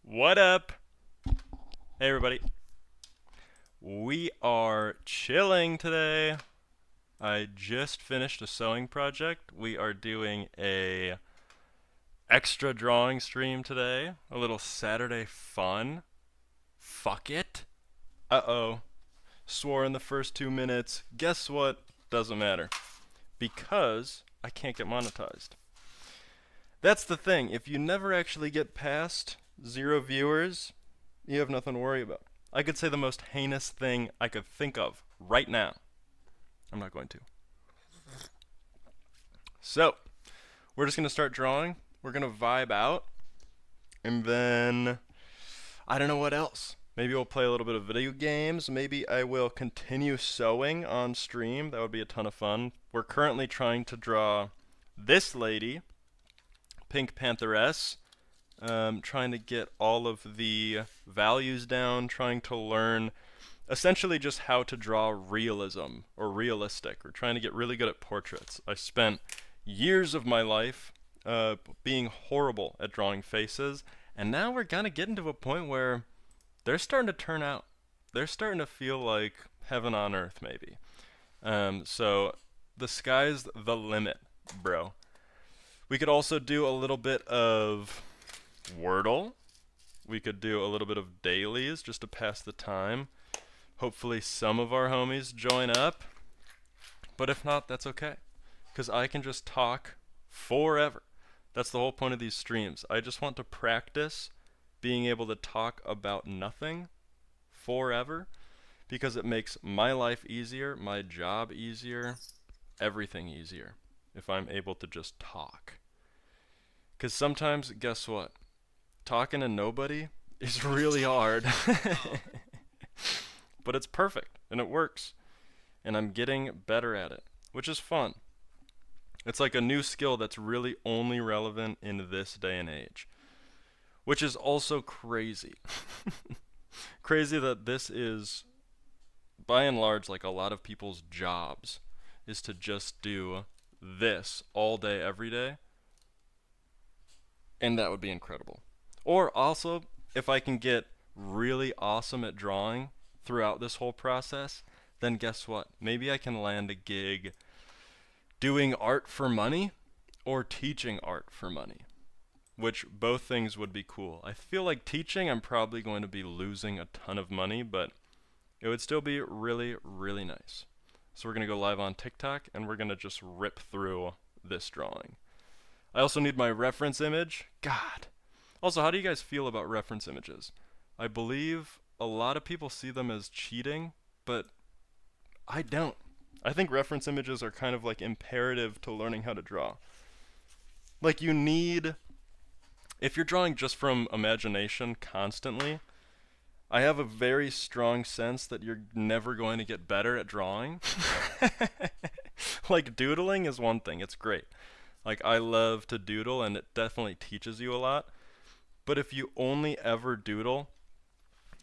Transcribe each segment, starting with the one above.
What up? Hey, everybody. We are chilling today. I just finished a sewing project. We are doing a extra drawing stream today. A little Saturday fun. Fuck it. Uh-oh. Swore in the first 2 minutes. Guess what? Doesn't matter. Because I can't get monetized. That's the thing. If you never actually get past 0 viewers, you have nothing to worry about. I could say the most heinous thing I could think of right now. I'm not going to. So, we're just going to start drawing. We're going to vibe out. And then, I don't know what else. Maybe we'll play a little bit of video games. Maybe I will continue sewing on stream. That would be a ton of fun. We're currently trying to draw this lady, Pink Pantheress. Trying to get all of the values down, trying to learn essentially just how to draw realism or realistic. We're trying to get really good at portraits. I spent years of my life being horrible at drawing faces, and now we're kind of getting to a point where they're starting to turn out. They're starting to feel like heaven on earth, maybe. So the sky's the limit, bro. We could also do a little bit of Wordle. We could do a little bit of dailies just to pass the time. Hopefully some of our homies join up. But if not, that's okay. Because I can just talk forever. That's the whole point of these streams. I just want to practice being able to talk about nothing forever. Because it makes my life easier, my job easier, everything easier. If I'm able to just talk. Because sometimes, guess what? Talking to nobody is really hard. But it's perfect, and it works. And I'm getting better at it, which is fun. It's like a new skill that's really only relevant in this day and age. Which is also crazy. Crazy that this is, by and large, like a lot of people's jobs, is to just do this all day, every day. And that would be incredible. Or also, if I can get really awesome at drawing throughout this whole process, then guess what? Maybe I can land a gig doing art for money or teaching art for money, which both things would be cool. I feel like teaching, I'm probably going to be losing a ton of money, but it would still be really, really nice. So we're going to go live on TikTok, and we're going to just rip through this drawing. I also need my reference image. God. Also, how do you guys feel about reference images? I believe a lot of people see them as cheating, but I don't. I think reference images are kind of like imperative to learning how to draw. Like you need, if you're drawing just from imagination constantly, I have a very strong sense that you're never going to get better at drawing. Like doodling is one thing, it's great. Like I love to doodle and it definitely teaches you a lot. But if you only ever doodle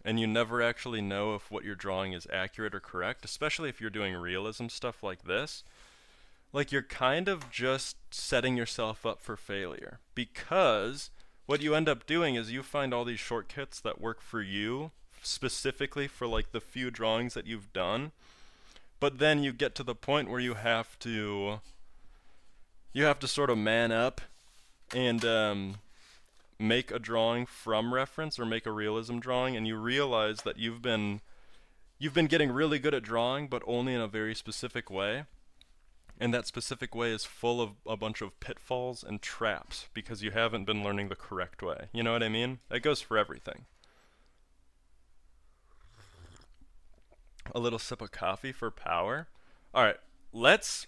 and you never actually know if what you're drawing is accurate or correct, especially if you're doing realism stuff like this, like you're kind of just setting yourself up for failure. Because what you end up doing is you find all these shortcuts that work for you, specifically for like the few drawings that you've done. But then you get to the point where you have to sort of man up and make a drawing from reference or make a realism drawing, and you realize that you've been getting really good at drawing, but only in a very specific way. And that specific way is full of a bunch of pitfalls and traps because you haven't been learning the correct way. You know what I mean? That goes for everything. A little sip of coffee for power. Alright, let's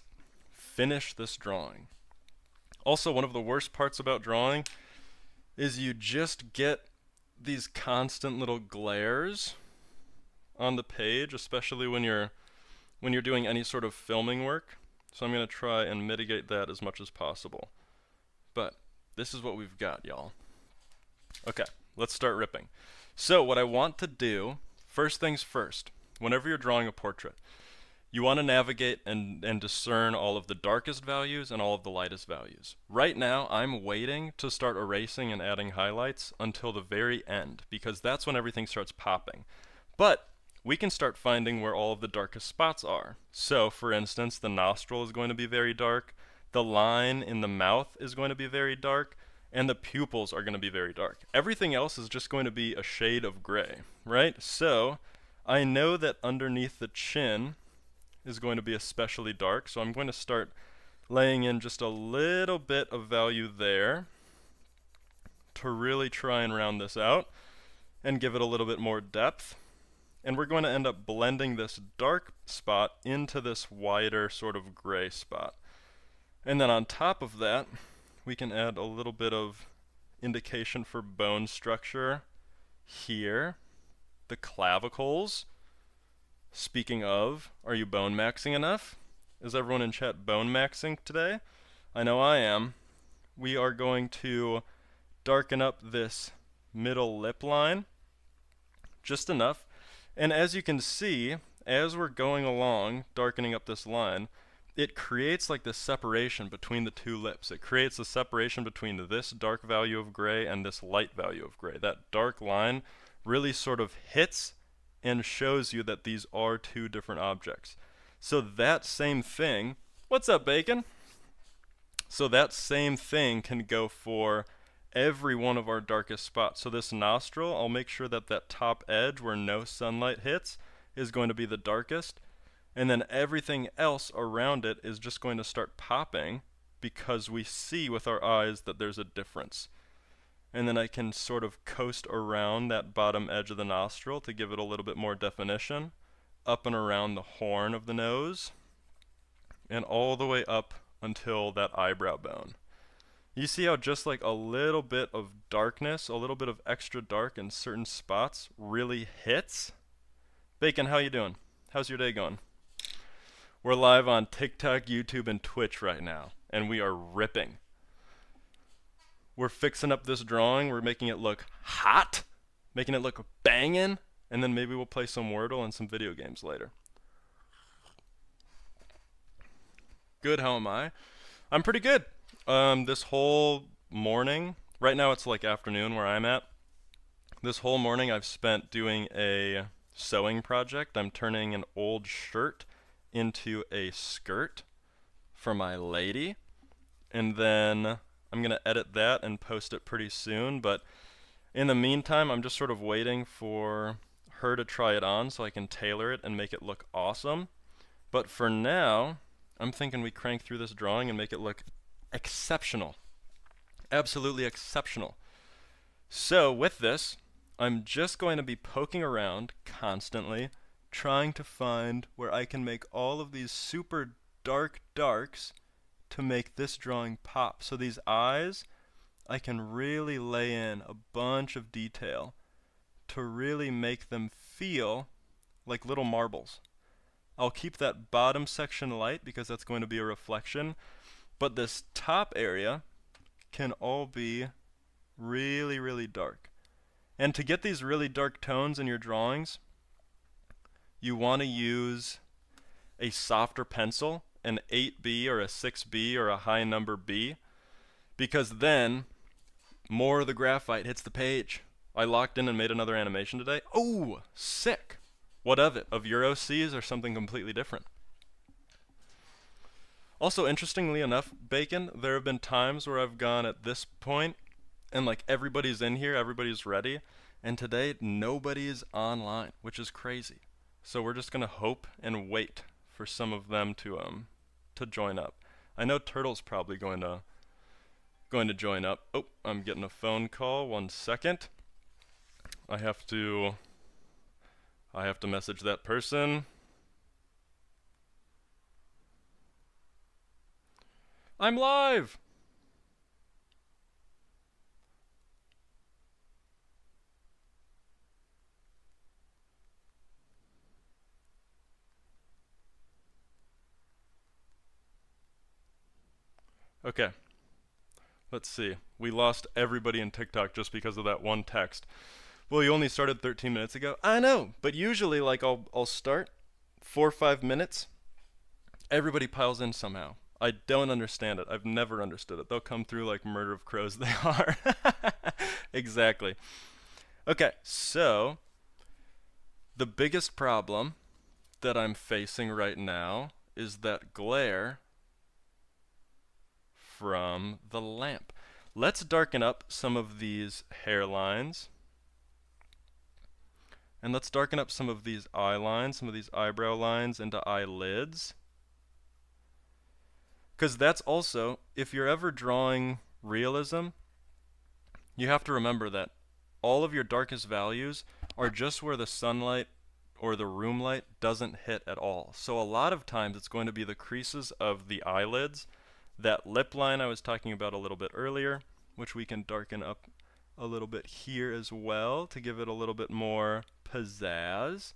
finish this drawing. Also, one of the worst parts about drawing is you just get these constant little glares on the page, especially when you're doing any sort of filming work. So I'm going to try and mitigate that as much as possible. But this is what we've got, y'all. Okay, let's start ripping. So what I want to do, first things first, whenever you're drawing a portrait, You want to navigate and discern all of the darkest values and all of the lightest values. Right now, I'm waiting to start erasing and adding highlights until the very end, because that's when everything starts popping. But we can start finding where all of the darkest spots are. So, for instance, the nostril is going to be very dark, the line in the mouth is going to be very dark, and the pupils are going to be very dark. Everything else is just going to be a shade of gray, right? So, I know that underneath the chin is going to be especially dark, so I'm going to start laying in just a little bit of value there to really try and round this out and give it a little bit more depth. And we're going to end up blending this dark spot into this wider sort of gray spot. And then on top of that, we can add a little bit of indication for bone structure here. The clavicles. Speaking of, are you bone maxing enough? Is everyone in chat bone maxing today? I know I am. We are going to darken up this middle lip line just enough. And as you can see, as we're going along, darkening up this line, it creates like this separation between the two lips. It creates a separation between this dark value of gray and this light value of gray. That dark line really sort of hits and shows you that these are two different objects. So that same thing, what's up, Bacon? So that same thing can go for every one of our darkest spots. So this nostril, I'll make sure that that top edge where no sunlight hits is going to be the darkest. And then everything else around it is just going to start popping because we see with our eyes that there's a difference. And then I can sort of coast around that bottom edge of the nostril to give it a little bit more definition, up and around the horn of the nose, and all the way up until that eyebrow bone. You see how just like a little bit of darkness, a little bit of extra dark in certain spots really hits? Bacon, how you doing? How's your day going? We're live on TikTok, YouTube, and Twitch right now, and we are ripping. We're fixing up this drawing, we're making it look hot, making it look banging, and then maybe we'll play some Wordle and some video games later. Good, how am I? I'm pretty good. This whole morning, right now it's like afternoon where I'm at. This whole morning I've spent doing a sewing project. I'm turning an old shirt into a skirt for my lady, and then I'm going to edit that and post it pretty soon, but in the meantime, I'm just sort of waiting for her to try it on so I can tailor it and make it look awesome. But for now, I'm thinking we crank through this drawing and make it look exceptional. Absolutely exceptional. So with this, I'm just going to be poking around constantly, trying to find where I can make all of these super dark darks to make this drawing pop. So these eyes, I can really lay in a bunch of detail to really make them feel like little marbles. I'll keep that bottom section light because that's going to be a reflection, but this top area can all be really, really dark. And to get these really dark tones in your drawings, you want to use a softer pencil, an 8B or a 6B or a high number B, because then more of the graphite hits the page. I locked in and made another animation today. Oh, sick! What of it? Of Euro C's or something completely different? Also, interestingly enough, Bacon, there have been times where I've gone at this point and like everybody's in here, everybody's ready, and today nobody's online, which is crazy. So we're just gonna hope and wait for some of them to join up. I know Turtle's probably going to join up. Oh, I'm getting a phone call. 1 second. I have to message that person. I'm live. Okay. Let's see. We lost everybody in TikTok just because of that one text. Well, you only started 13 minutes ago. I know, but usually like I'll start 4 or 5 minutes everybody piles in somehow. I don't understand it. I've never understood it. They'll come through like murder of crows. They are. Exactly. Okay, so the biggest problem that I'm facing right now is that glare from the lamp. Let's darken up some of these hairlines. And let's darken up some of these eye lines, some of these eyebrow lines into eyelids. Because that's also, if you're ever drawing realism, you have to remember that all of your darkest values are just where the sunlight or the room light doesn't hit at all. So a lot of times it's going to be the creases of the eyelids, that lip line I was talking about a little bit earlier, which we can darken up a little bit here as well to give it a little bit more pizzazz.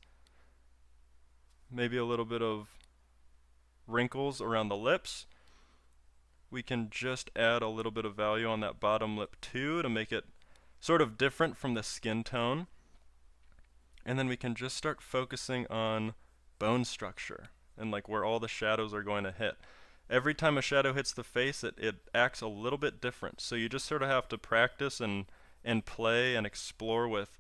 Maybe a little bit of wrinkles around the lips. We can just add a little bit of value on that bottom lip too to make it sort of different from the skin tone. And then we can just start focusing on bone structure and like where all the shadows are going to hit. Every time a shadow hits the face, it acts a little bit different. So you just sort of have to practice and play and explore with,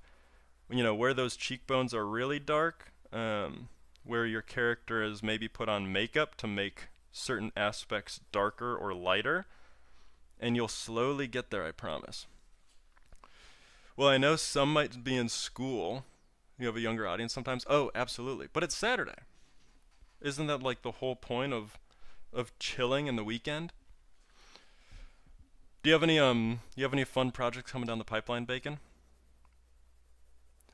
you know, where those cheekbones are really dark, where your character is maybe put on makeup to make certain aspects darker or lighter, and you'll slowly get there, I promise. Well, I know some might be in school. You have a younger audience sometimes. Oh, absolutely. But it's Saturday. Isn't that like the whole point of chilling in the weekend? Do you have any fun projects coming down the pipeline, Bacon?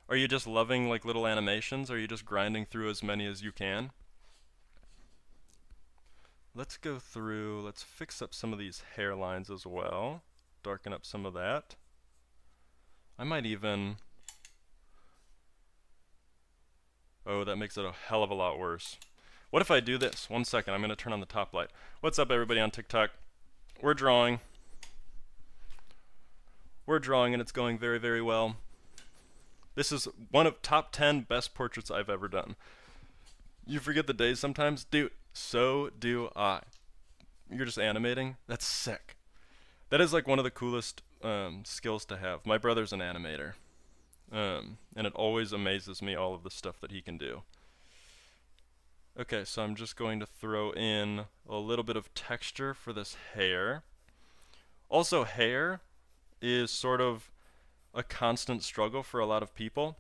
Are you just loving like little animations? Are you just grinding through as many as you can? Let's go through, let's fix up some of these hairlines as well. Darken up some of that. I might even... Oh, that makes it a hell of a lot worse. What if I do this? 1 second, I'm going to turn on the top light. What's up, everybody on TikTok? We're drawing. We're drawing, and it's going very, very well. This is one of top 10 best portraits I've ever done. You forget the days sometimes? Dude, so do I. You're just animating? That's sick. That is like one of the coolest skills to have. My brother's an animator. And it always amazes me all of the stuff that he can do. Okay, so I'm just going to throw in a little bit of texture for this hair. Also, hair is sort of a constant struggle for a lot of people.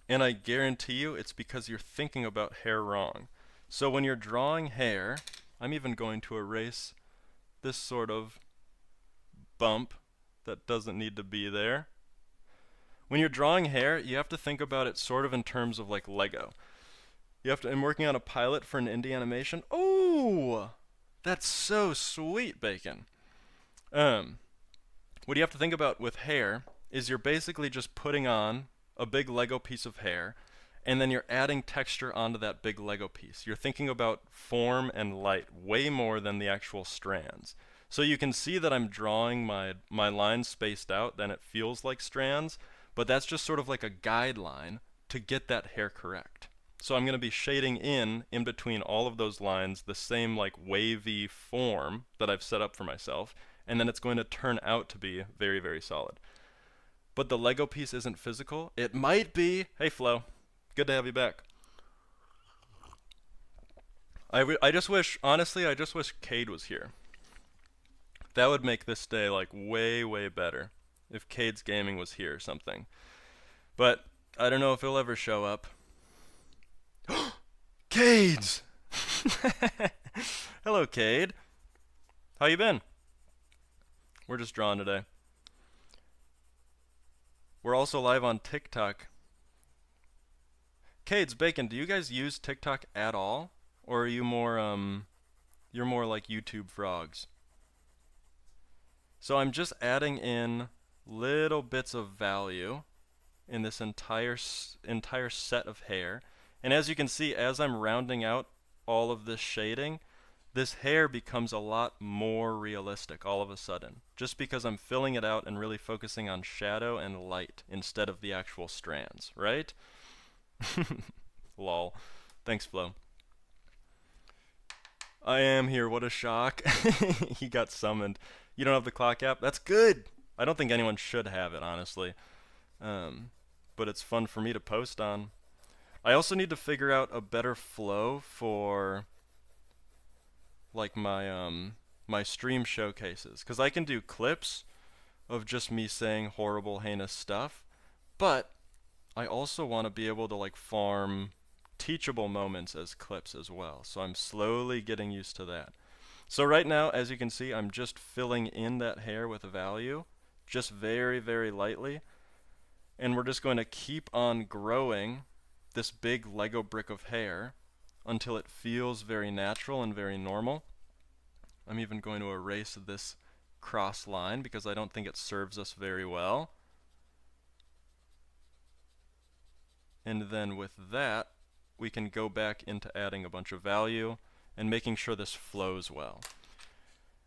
And I guarantee you it's because you're thinking about hair wrong. So when you're drawing hair, I'm even going to erase this sort of bump that doesn't need to be there. When you're drawing hair, you have to think about it sort of in terms of like Lego. You have to, I'm working on a pilot for an indie animation. Oh, that's so sweet, Bacon. What you have to think about with hair is you're basically just putting on a big Lego piece of hair, and then you're adding texture onto that big Lego piece. You're thinking about form and light way more than the actual strands. So you can see that I'm drawing my lines spaced out, then it feels like strands, but that's just sort of like a guideline to get that hair correct. So I'm going to be shading in between all of those lines the same like wavy form that I've set up for myself, and then it's going to turn out to be very, very solid. But the Lego piece isn't physical. It might be. Hey Flo, good to have you back. I just wish, honestly, I just wish Cade was here. That would make this day like way, way better if Cade's Gaming was here or something. But I don't know if he'll ever show up. Cade's! Hello, Cade. How you been? We're just drawing today. We're also live on TikTok. Cade's Bacon, do you guys use TikTok at all? Or are you more, you're more like YouTube frogs? So I'm just adding in little bits of value in this entire set of hair. And as you can see, as I'm rounding out all of this shading, this hair becomes a lot more realistic all of a sudden, just because I'm filling it out and really focusing on shadow and light instead of the actual strands, right? Lol. Thanks, Flo. I am here. What a shock. He got summoned. You don't have the clock app? That's good. I don't think anyone should have it, honestly. But it's fun for me to post on. I also need to figure out a better flow for like my stream showcases, because I can do clips of just me saying horrible, heinous stuff, but I also want to be able to like farm teachable moments as clips as well. So I'm slowly getting used to that. So right now, as you can see, I'm just filling in that hair with a value, just very, very lightly. And we're just going to keep on growing this big Lego brick of hair until it feels very natural and very normal. I'm even going to erase this cross line because I don't think it serves us very well. And then with that, we can go back into adding a bunch of value and making sure this flows well.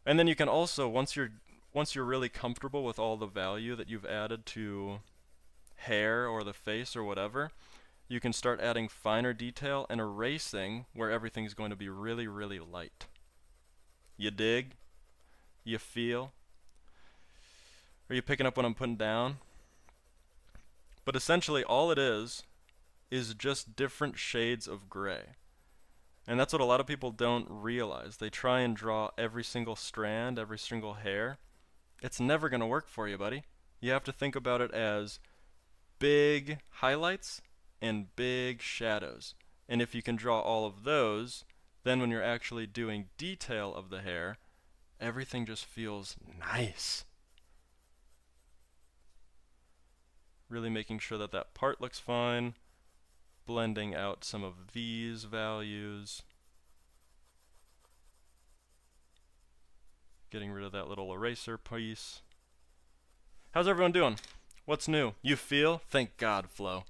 And then you can also, once you're really comfortable with all the value that you've added to hair or the face or whatever, you can start adding finer detail and erasing where everything's going to be really, really light. You dig? You feel? Are you picking up what I'm putting down? But essentially all it is just different shades of gray. And that's what a lot of people don't realize. They try and draw every single strand, every single hair. It's never going to work for you, buddy. You have to think about it as big highlights and big shadows. And if you can draw all of those, then when you're actually doing detail of the hair, everything just feels nice. Really making sure that that part looks fine. Blending out some of these values. Getting rid of that little eraser piece. How's everyone doing? What's new? You feel? Thank God, Flo.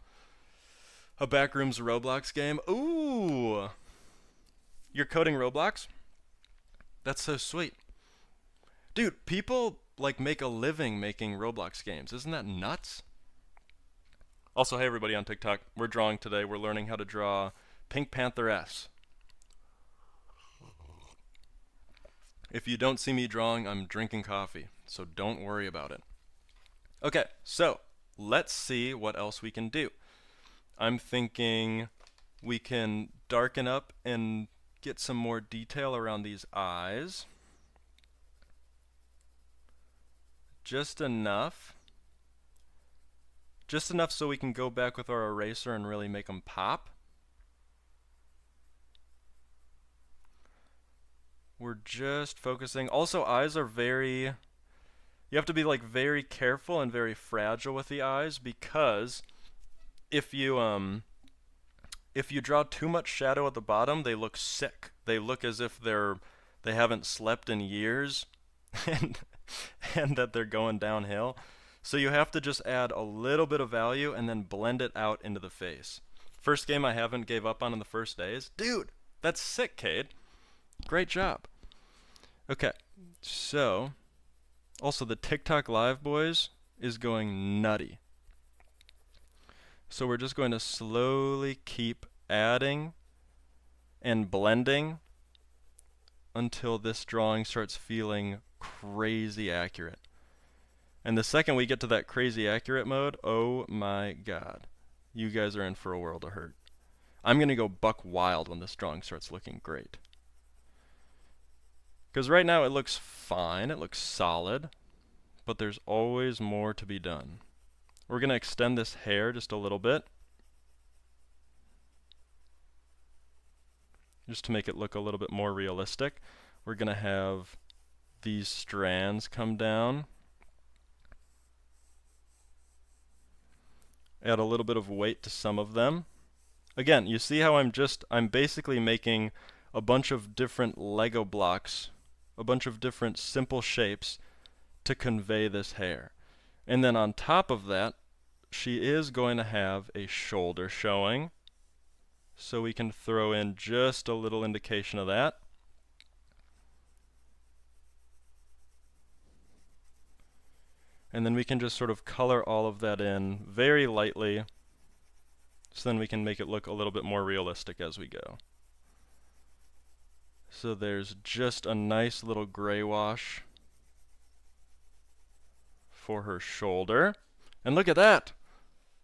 A Backrooms Roblox game? Ooh! You're coding Roblox? That's so sweet. Dude, people like make a living making Roblox games. Isn't that nuts? Also, hey everybody on TikTok, we're drawing today. We're learning how to draw Pink Panther S. If you don't see me drawing, I'm drinking coffee, so don't worry about it. Okay, so let's see what else we can do. I'm thinking we can darken up and get some more detail around these eyes. Just enough. Just enough so we can go back with our eraser and really make them pop. We're just focusing. Also, eyes are very, you have to be like very careful and very fragile with the eyes, because if you draw too much shadow at the bottom, they look sick. They look as if they haven't slept in years and that they're going downhill. So you have to just add a little bit of value and then blend it out into the face. First game I haven't gave up on in the first days. Dude, that's sick, Cade. Great job. Okay, so also the TikTok Live boys is going nutty. So we're just going to slowly keep adding and blending until this drawing starts feeling crazy accurate. And the second we get to that crazy accurate mode, oh my God, you guys are in for a world of hurt. I'm going to go buck wild when this drawing starts looking great. Because right now it looks fine, it looks solid, but there's always more to be done. We're going to extend this hair just a little bit, just to make it look a little bit more realistic. We're going to have these strands come down. Add a little bit of weight to some of them. Again, you see how I'm basically making a bunch of different Lego blocks, a bunch of different simple shapes to convey this hair. And then on top of that, she is going to have a shoulder showing, so we can throw in just a little indication of that. And then we can just sort of color all of that in very lightly, so then we can make it look a little bit more realistic as we go. So there's just a nice little gray wash for her shoulder. And look at that.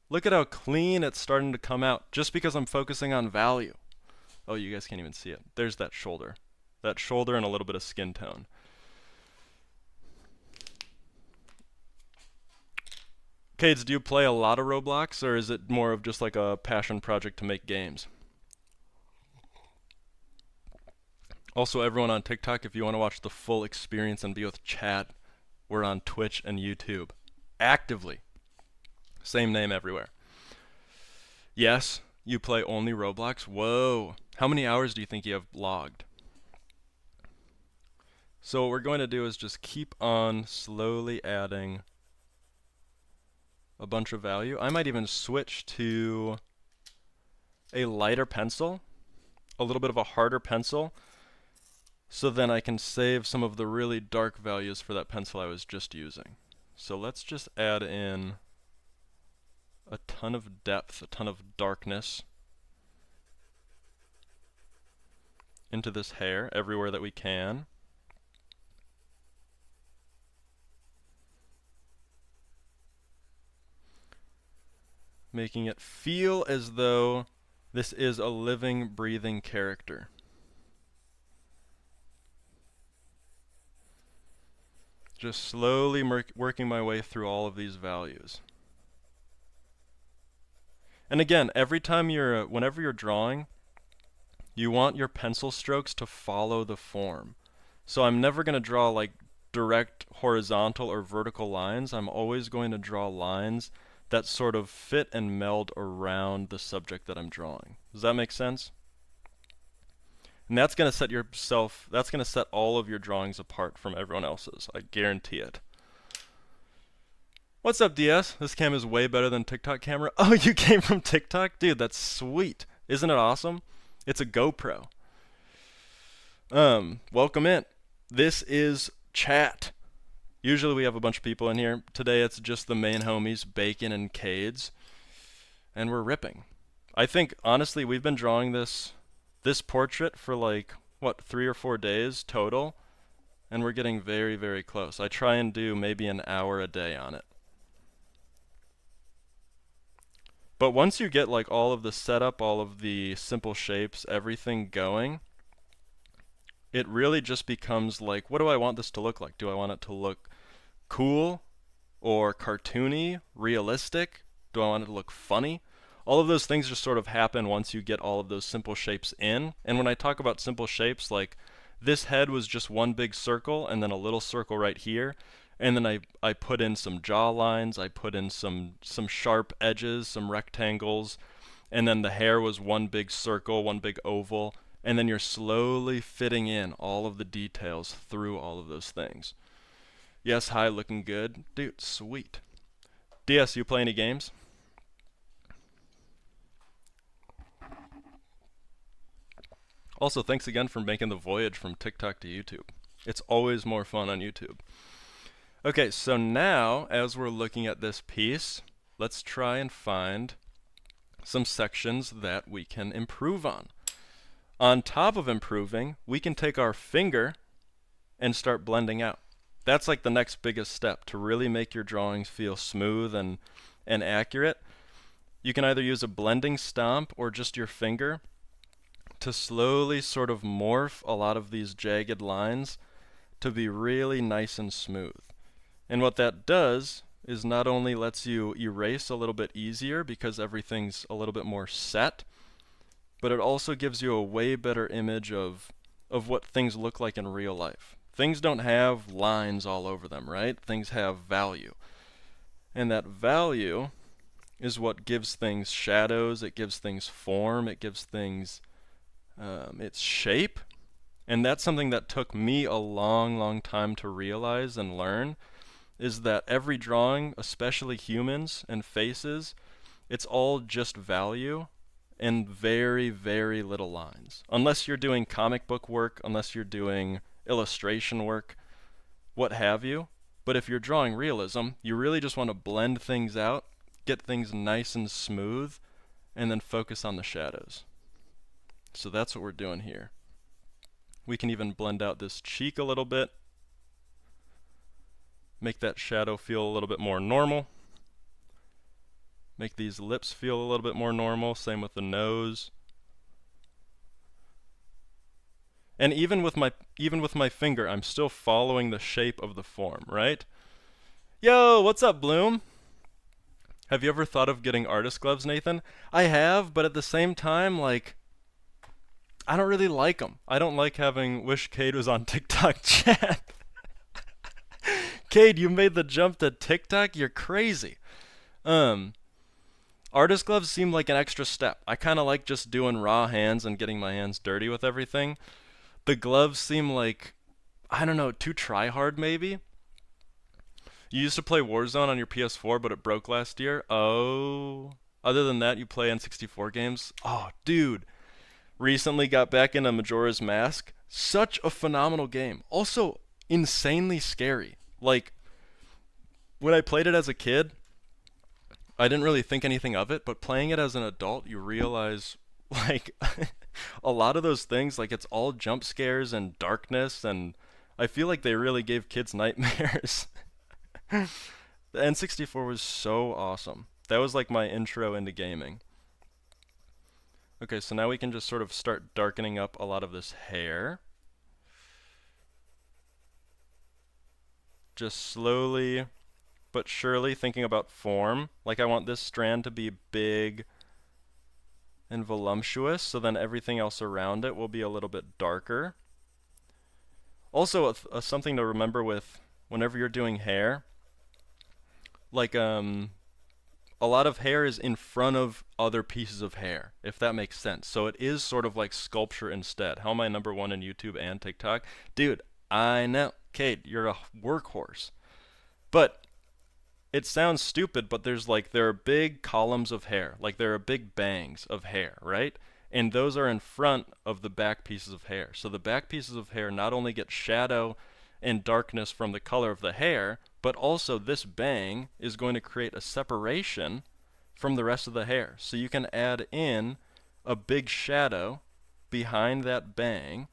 Look at how clean it's starting to come out just because I'm focusing on value. Oh, you guys can't even see it. There's that shoulder. That shoulder and a little bit of skin tone. Cades, do you play a lot of Roblox, or is it more of just like a passion project to make games? Also, everyone on TikTok, if you want to watch the full experience and be with chat, we're on Twitch and YouTube. Actively. Same name everywhere. Yes, you play only Roblox? Whoa. How many hours do you think you have logged? So what we're going to do is just keep on slowly adding a bunch of value. I might even switch to a lighter pencil, a little bit of a harder pencil, so then I can save some of the really dark values for that pencil I was just using. So let's just add in a ton of depth, a ton of darkness into this hair everywhere that we can. Making it feel as though this is a living, breathing character. Just slowly working my way through all of these values. And again, whenever you're drawing, you want your pencil strokes to follow the form. So I'm never going to draw like direct horizontal or vertical lines. I'm always going to draw lines that sort of fit and meld around the subject that I'm drawing. Does that make sense? And that's going to set all of your drawings apart from everyone else's. I guarantee it. What's up, DS? This cam is way better than TikTok camera. Oh, you came from TikTok? Dude, that's sweet. Isn't it awesome? It's a GoPro. Welcome in. This is chat. Usually we have a bunch of people in here. Today it's just the main homies, Bacon and Cades. And we're ripping. I think, honestly, we've been drawing this portrait for like, 3 or 4 days total. And we're getting very, very close. I try and do maybe an hour a day on it. But once you get like all of the setup, all of the simple shapes, everything going, it really just becomes like, what do I want this to look like? Do I want it to look cool or cartoony, realistic? Do I want it to look funny? All of those things just sort of happen once you get all of those simple shapes in. And when I talk about simple shapes, like this head was just one big circle and then a little circle right here. And then I put in some jaw lines, I put in some sharp edges, some rectangles, and then the hair was one big circle, one big oval, and then you're slowly fitting in all of the details through all of those things. Yes, hi, looking good. Dude, sweet. DS, you play any games? Also, thanks again for making the voyage from TikTok to YouTube. It's always more fun on YouTube. Okay, so now, as we're looking at this piece, let's try and find some sections that we can improve on. On top of improving, we can take our finger and start blending out. That's like the next biggest step to really make your drawings feel smooth and accurate. You can either use a blending stomp or just your finger to slowly sort of morph a lot of these jagged lines to be really nice and smooth. And what that does is not only lets you erase a little bit easier because everything's a little bit more set, but it also gives you a way better image of what things look like in real life. Things don't have lines all over them, right? Things have value. And that value is what gives things shadows, it gives things form, it gives things its shape. And that's something that took me a long, long time to realize and learn, is that every drawing, especially humans and faces, it's all just value and very, very little lines. Unless you're doing comic book work, unless you're doing illustration work, what have you. But if you're drawing realism, you really just want to blend things out, get things nice and smooth, and then focus on the shadows. So that's what we're doing here. We can even blend out this cheek a little bit. Make that shadow feel a little bit more normal. Make these lips feel a little bit more normal. Same with the nose. And even with my finger, I'm still following the shape of the form, right? Yo, what's up, Bloom? Have you ever thought of getting artist gloves, Nathan? I have, but at the same time, like, I don't really like them. I don't like having wish Cade was on TikTok chat. Cade, you made the jump to TikTok? You're crazy. Artist gloves seem like an extra step. I kind of like just doing raw hands and getting my hands dirty with everything. The gloves seem like, I don't know, too try-hard maybe? You used to play Warzone on your PS4, but it broke last year? Oh. Other than that, you play N64 games? Oh, dude. Recently got back into Majora's Mask. Such a phenomenal game. Also, insanely scary. Like, when I played it as a kid, I didn't really think anything of it, but playing it as an adult, you realize, like, a lot of those things, like, it's all jump scares and darkness, and I feel like they really gave kids nightmares. The N64 was so awesome. That was like my intro into gaming. Okay, so now we can just sort of start darkening up a lot of this hair. Just slowly but surely thinking about form. Like I want this strand to be big and voluptuous, so then everything else around it will be a little bit darker. Also, something to remember with whenever you're doing hair, like a lot of hair is in front of other pieces of hair, if that makes sense. So it is sort of like sculpture instead. How am I #1 in YouTube and TikTok? Dude, I know. Cade, you're a workhorse. But it sounds stupid, but there are big columns of hair. Like there are big bangs of hair, right? And those are in front of the back pieces of hair. So the back pieces of hair not only get shadow and darkness from the color of the hair, but also this bang is going to create a separation from the rest of the hair. So you can add in a big shadow behind that bang,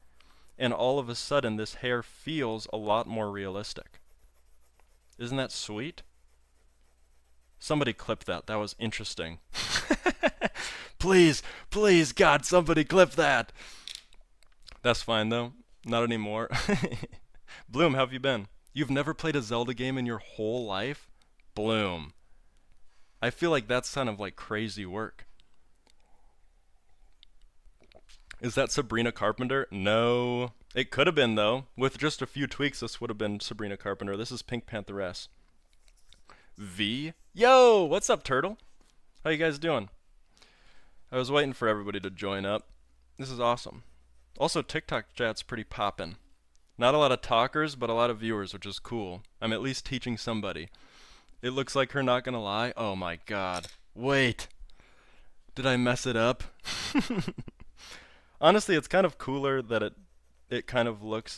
and all of a sudden this hair feels a lot more realistic. Isn't that sweet? Somebody clip that. That was interesting. Please, please, God, somebody clip that. That's fine though. Not anymore. Bloom, how have you been? You've never played a Zelda game in your whole life? Bloom. I feel like that's kind of like crazy work. Is that Sabrina Carpenter? No. It could have been though. With just a few tweaks, this would have been Sabrina Carpenter. This is Pink Pantheress. V? Yo, what's up, Turtle? How you guys doing? I was waiting for everybody to join up. This is awesome. Also, TikTok chat's pretty poppin'. Not a lot of talkers, but a lot of viewers, which is cool. I'm at least teaching somebody. It looks like her not gonna lie. Oh my god. Wait. Did I mess it up? Honestly, it's kind of cooler that it kind of looks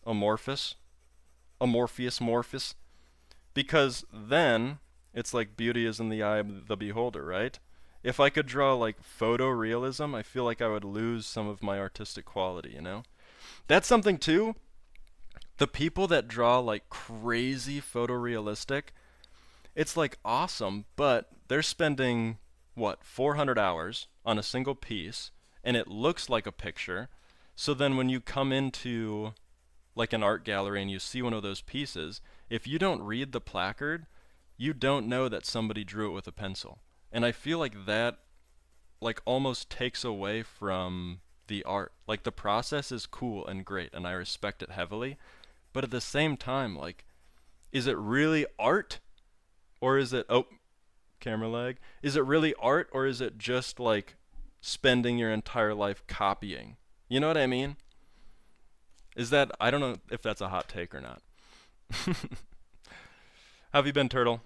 amorphous. Amorphous. Because then it's like beauty is in the eye of the beholder, right? If I could draw like photorealism, I feel like I would lose some of my artistic quality, you know? That's something too. The people that draw like crazy photorealistic, it's like awesome, but they're spending, what, 400 hours on a single piece, and it looks like a picture. So then when you come into like an art gallery and you see one of those pieces, if you don't read the placard, you don't know that somebody drew it with a pencil. And I feel like that like almost takes away from the art. Like the process is cool and great and I respect it heavily, but at the same time, like, is it really art? Or is it, oh, camera lag. Is it really art or is it just like spending your entire life copying? You know what I mean? Is that, I don't know if that's a hot take or not. How have you been, Turtle?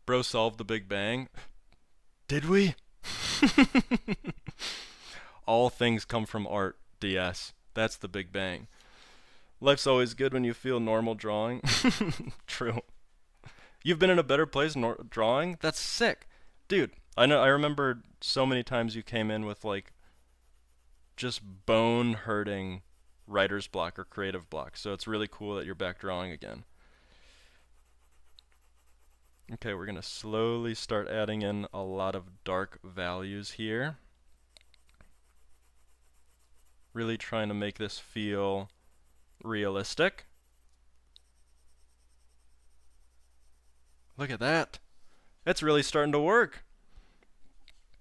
Bro solved the Big Bang. Did we? All things come from art, DS. That's the Big Bang. Life's always good when you feel normal drawing. True. You've been in a better place drawing? That's sick. Dude, I remember so many times you came in with like just bone hurting writer's block or creative block. So it's really cool that you're back drawing again. Okay, we're going to slowly start adding in a lot of dark values here. Really trying to make this feel realistic. Look at that. It's really starting to work.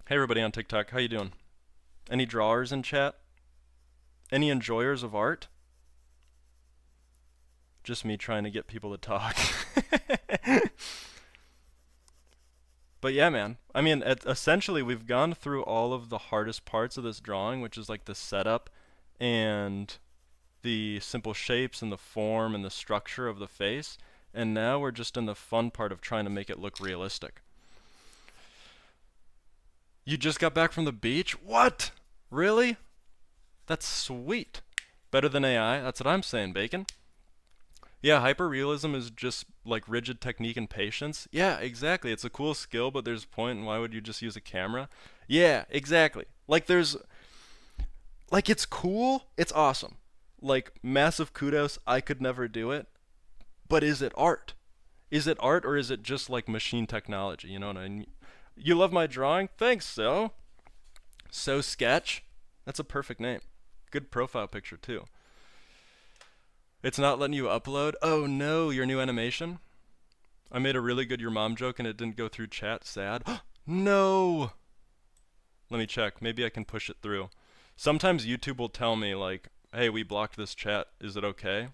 Hey everybody on TikTok, how you doing? Any drawers in chat? Any enjoyers of art? Just me trying to get people to talk. But yeah, man. I mean, essentially we've gone through all of the hardest parts of this drawing, which is like the setup and the simple shapes and the form and the structure of the face. And now we're just in the fun part of trying to make it look realistic. You just got back from the beach? What? Really? That's sweet. Better than AI, that's what I'm saying, Bacon. Yeah, hyperrealism is just like rigid technique and patience. Yeah, exactly. It's a cool skill, but there's a point, and why would you just use a camera? Yeah, exactly. Like it's cool, it's awesome. Like, massive kudos, I could never do it. But is it art? Is it art, or is it just like machine technology? You know what I mean? You love my drawing? Thanks, So Sketch. That's a perfect name. Good profile picture, too. It's not letting you upload? Oh no, your new animation? I made a really good your mom joke and it didn't go through chat. Sad. No! Let me check. Maybe I can push it through. Sometimes YouTube will tell me, like, hey, we blocked this chat. Is it okay?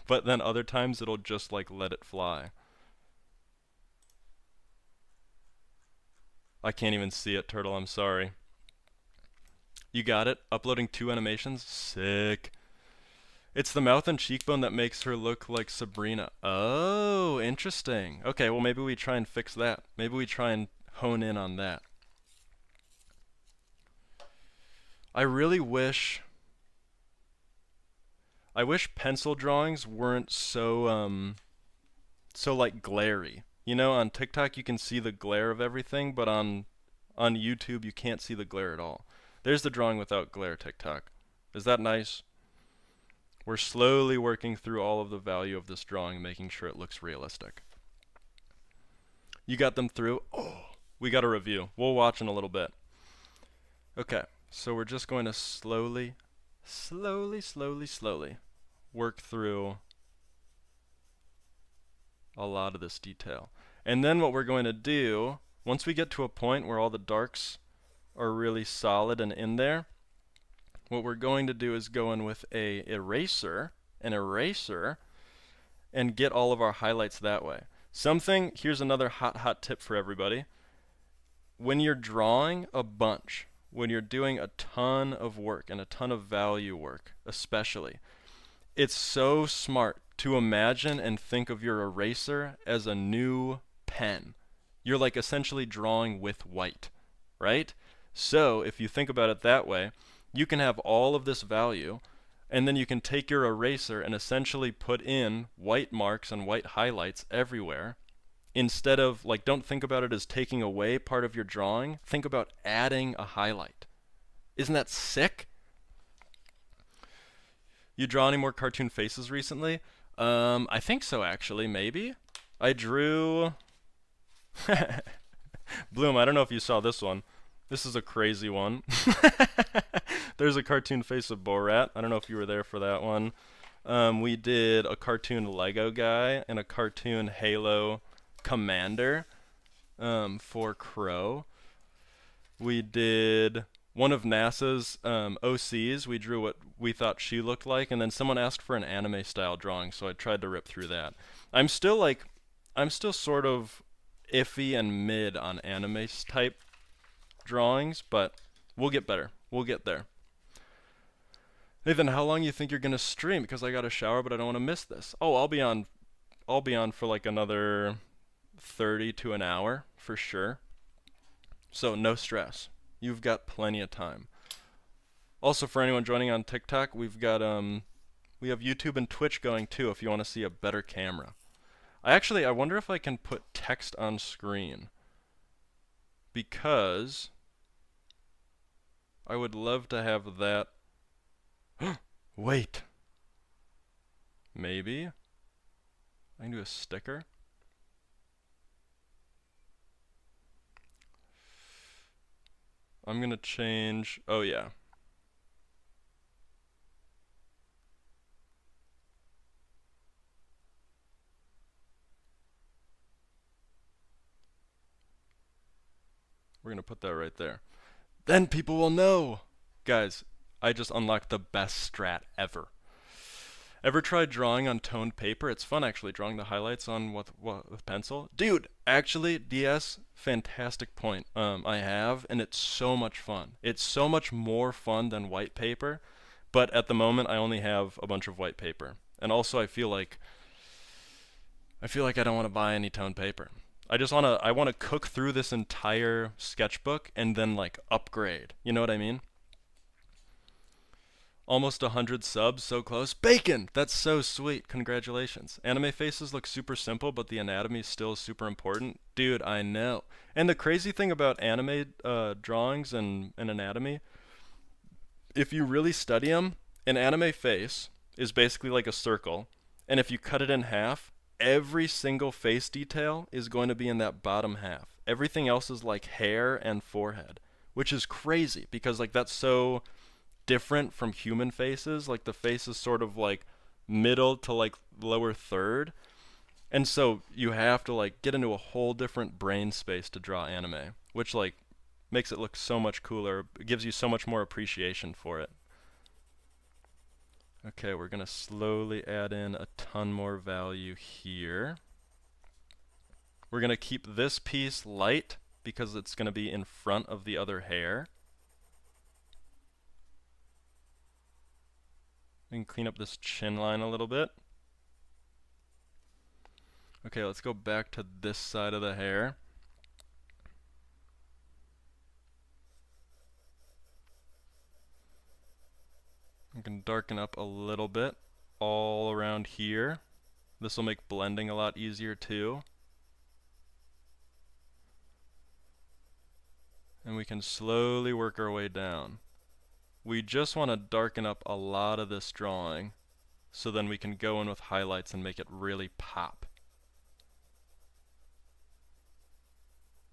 But then other times it'll just, like, let it fly. I can't even see it, Turtle. I'm sorry. You got it? Uploading 2 animations? Sick. It's the mouth and cheekbone that makes her look like Sabrina. Oh, interesting. Okay, well maybe we try and fix that. Maybe we try and hone in on that. I really wish pencil drawings weren't so like glary. You know, on TikTok you can see the glare of everything, but on YouTube you can't see the glare at all. There's the drawing without glare, TikTok. Is that nice? We're slowly working through all of the value of this drawing, making sure it looks realistic. You got them through? Oh, we got a review. We'll watch in a little bit. Okay, so we're just going to slowly work through a lot of this detail. And then what we're going to do, once we get to a point where all the darks are really solid and in there, what we're going to do is go in with an eraser, and get all of our highlights that way. Here's another hot tip for everybody. When you're drawing a bunch, when you're doing a ton of work and a ton of value work, especially, it's so smart to imagine and think of your eraser as a new pen. You're like essentially drawing with white, right? So if you think about it that way, you can have all of this value, and then you can take your eraser and essentially put in white marks and white highlights everywhere. Instead of, like, don't think about it as taking away part of your drawing. Think about adding a highlight. Isn't that sick? You draw any more cartoon faces recently? I think so, actually, maybe. I drew... Bloom, I don't know if you saw this one. This is a crazy one. There's a cartoon face of Borat. I don't know if you were there for that one. We did a cartoon Lego guy and a cartoon Halo Commander for Crow. We did one of NASA's OCs. We drew what we thought she looked like, and then someone asked for an anime style drawing, so I tried to rip through that. I'm still sort of iffy and mid on anime type drawings, but we'll get better. We'll get there. Nathan, how long you think you're gonna stream? Because I got a shower, but I don't want to miss this. Oh, I'll be on for like another 30 to an hour for sure. So no stress. You've got plenty of time. Also, for anyone joining on TikTok, we have YouTube and Twitch going too if you want to see a better camera. I wonder if I can put text on screen, because I would love to have that. Wait. Maybe I can do a sticker. I'm gonna change. Oh, yeah. We're gonna put that right there. Then people will know. Guys, I just unlocked the best strat ever. Ever tried drawing on toned paper? It's fun actually, drawing the highlights on with pencil. Dude, actually, DS, fantastic point. I have, and it's so much fun. It's so much more fun than white paper, but at the moment I only have a bunch of white paper. And also I don't want to buy any toned paper. I want to cook through this entire sketchbook and then like upgrade. You know what I mean? Almost 100 subs, so close. Bacon! That's so sweet. Congratulations. Anime faces look super simple, but the anatomy still is super important. Dude, I know. And the crazy thing about anime drawings and anatomy, if you really study them, an anime face is basically like a circle, and if you cut it in half, every single face detail is going to be in that bottom half. Everything else is like hair and forehead, which is crazy because like that's so different from human faces. Like the face is sort of like middle to like lower third. And so you have to like get into a whole different brain space to draw anime, which like makes it look so much cooler. It gives you so much more appreciation for it. Okay, we're going to slowly add in a ton more value here. We're going to keep this piece light because it's going to be in front of the other hair. We can clean up this chin line a little bit. Okay, let's go back to this side of the hair. We can darken up a little bit all around here. This will make blending a lot easier too. And we can slowly work our way down. We just want to darken up a lot of this drawing so then we can go in with highlights and make it really pop.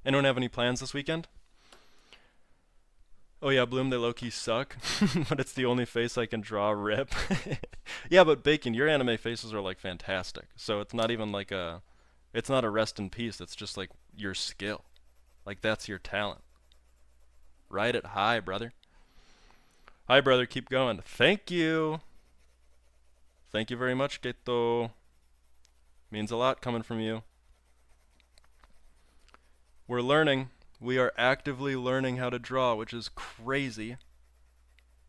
Anyone have any plans this weekend? Oh yeah, Bloom, they low-key suck, but it's the only face I can draw, rip. Yeah, but Bacon, your anime faces are like fantastic. So it's not even like it's not a rest in peace, it's just like your skill. Like that's your talent. Ride it high, brother. Hi, brother, keep going. Thank you. Thank you very much, Geto. Means a lot coming from you. We're learning. We are actively learning how to draw, which is crazy.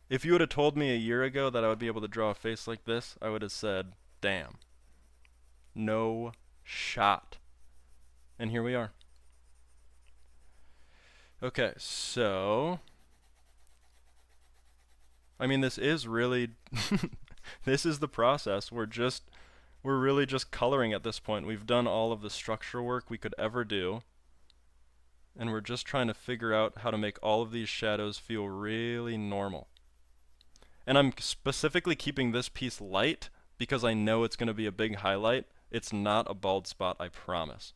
If you would have told me a year ago that I would be able to draw a face like this, I would have said, damn. No shot. And here we are. Okay, so I mean, this is really this is the process. We're really just coloring at this point. We've done all of the structure work we could ever do. And we're just trying to figure out how to make all of these shadows feel really normal. And I'm specifically keeping this piece light because I know it's going to be a big highlight. It's not a bald spot, I promise.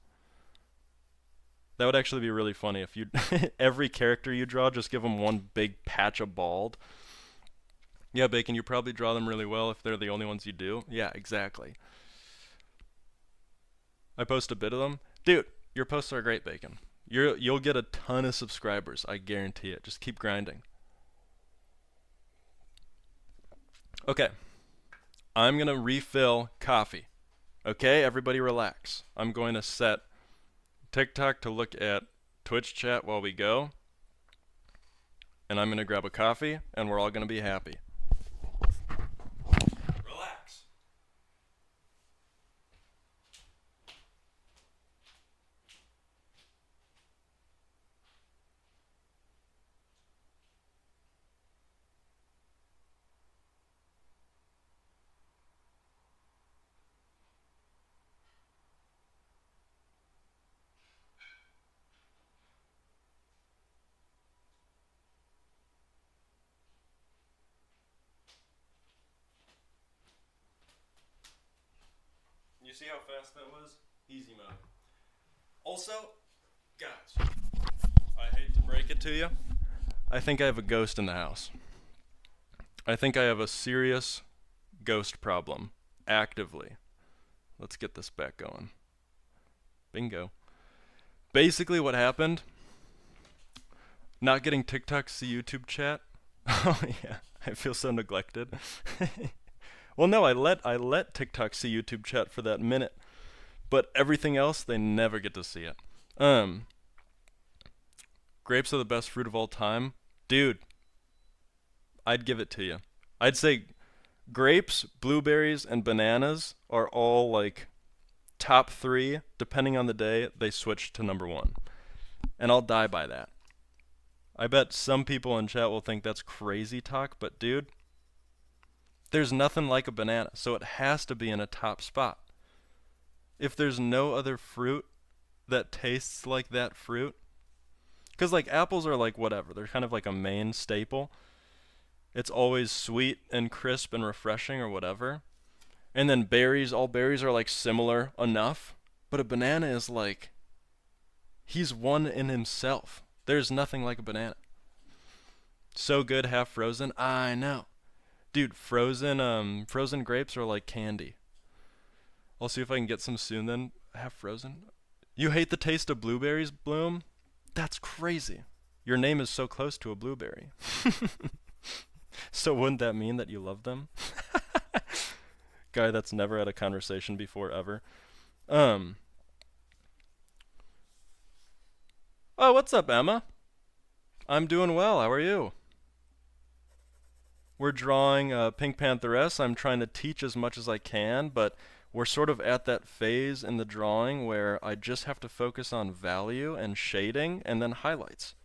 That would actually be really funny if you every character you draw, just give them one big patch of bald. Yeah, Bacon, you probably draw them really well if they're the only ones you do. Yeah, exactly. I post a bit of them. Dude, your posts are great, Bacon. You'll get a ton of subscribers, I guarantee it. Just keep grinding. Okay. I'm going to refill coffee. Okay, everybody relax. I'm going to set TikTok to look at Twitch chat while we go. And I'm going to grab a coffee, and we're all going to be happy. Relax. see how fast that was? Easy mode. Also, guys, I hate to break it to you. I think I have a ghost in the house. I think I have a serious ghost problem. Actively. Let's get this back going. Bingo. Basically what happened, not getting TikTok see YouTube chat. Oh yeah, I feel so neglected. Well no, I let TikTok see YouTube chat for that minute. But everything else, they never get to see it. Grapes are the best fruit of all time. Dude, I'd give it to you. I'd say grapes, blueberries, and bananas are all like top 3. Depending on the day, they switch to number 1. And I'll die by that. I bet some people in chat will think that's crazy talk, but dude, there's nothing like a banana, so it has to be in a top spot. If there's no other fruit that tastes like that fruit, because like apples are like whatever, they're kind of like a main staple. It's always sweet and crisp and refreshing or whatever. And then berries, all berries are like similar enough, but a banana is like, he's one in himself. There's nothing like a banana. So good, half frozen. I know. Dude, frozen grapes are like candy. I'll see if I can get some soon then. Half frozen. You hate the taste of blueberries, Bloom? That's crazy. Your name is so close to a blueberry. So wouldn't that mean that you love them? Guy that's never had a conversation before ever. Oh, what's up, Emma? I'm doing well. How are you? We're drawing Pink Pantheress. I'm trying to teach as much as I can, but we're sort of at that phase in the drawing where I just have to focus on value and shading and then highlights.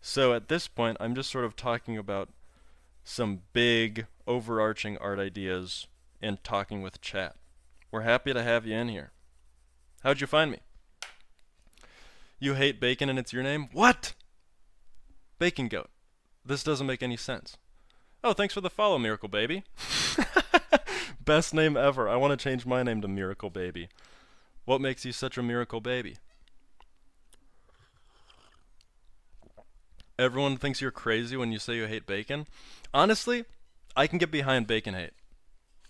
So at this point, I'm just sort of talking about some big overarching art ideas and talking with chat. We're happy to have you in here. How'd you find me? You hate bacon and it's your name? What? Bacon Goat. This doesn't make any sense. Oh, thanks for the follow, Miracle Baby. Best name ever. I want to change my name to Miracle Baby. What makes you such a miracle baby? Everyone thinks you're crazy when you say you hate bacon. Honestly, I can get behind bacon hate.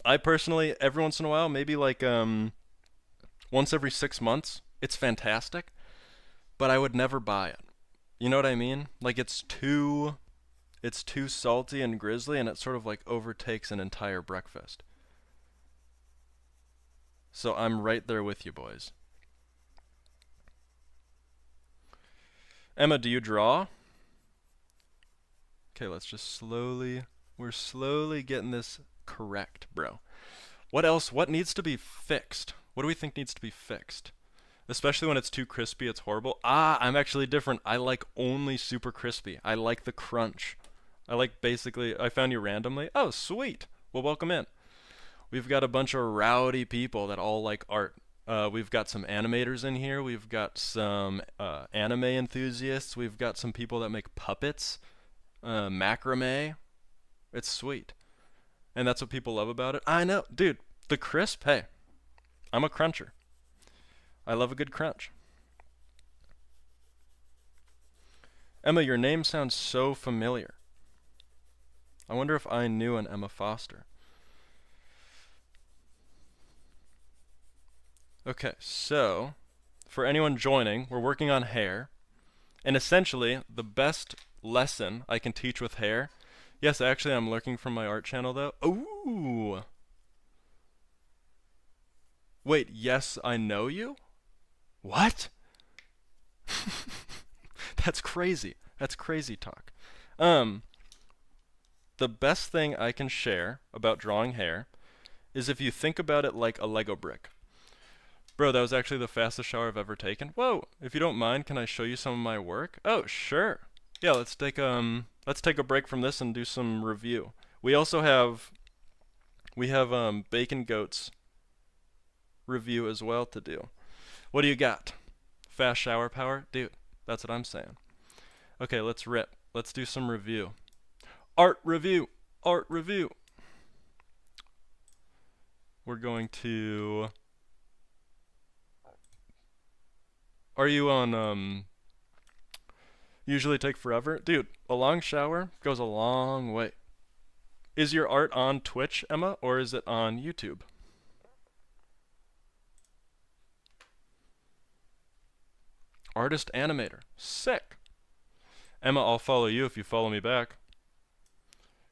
I personally, every once in a while, maybe like once every 6 months, it's fantastic, but I would never buy it. You know what I mean? Like it's too salty and grisly, and it sort of like overtakes an entire breakfast. So I'm right there with you, boys. Emma, do you draw? Okay, let's just we're slowly getting this correct, bro. What else? What needs to be fixed? What do we think needs to be fixed? Especially when it's too crispy, it's horrible. Ah, I'm actually different. I like only super crispy. I like the crunch. I like basically, I found you randomly. Oh, sweet. Well, welcome in. We've got a bunch of rowdy people that all like art. We've got some animators in here. We've got some anime enthusiasts. We've got some people that make puppets. Macrame. It's sweet. And that's what people love about it. I know. Dude, the crisp, hey. I'm a cruncher. I love a good crunch. Emma, your name sounds so familiar. I wonder if I knew an Emma Foster. Okay, so for anyone joining, we're working on hair. And essentially, the best lesson I can teach with hair. Yes, actually, I'm lurking from my art channel, though. Ooh. Wait, yes, I know you? What? That's crazy. That's crazy talk. The best thing I can share about drawing hair is if you think about it like a Lego brick. Bro, that was actually the fastest shower I've ever taken. Whoa, if you don't mind, can I show you some of my work? Oh, sure. Yeah, let's take a break from this and do some review. We also have Bacon Goat's review as well to do. What do you got? Fast shower power? Dude, that's what I'm saying. Okay, let's rip. Let's do some review. Art review. Art review. We're going to Are you on usually take forever? Dude, a long shower goes a long way. Is your art on Twitch, Emma, or is it on YouTube? Artist animator. Sick. Emma, I'll follow you if you follow me back.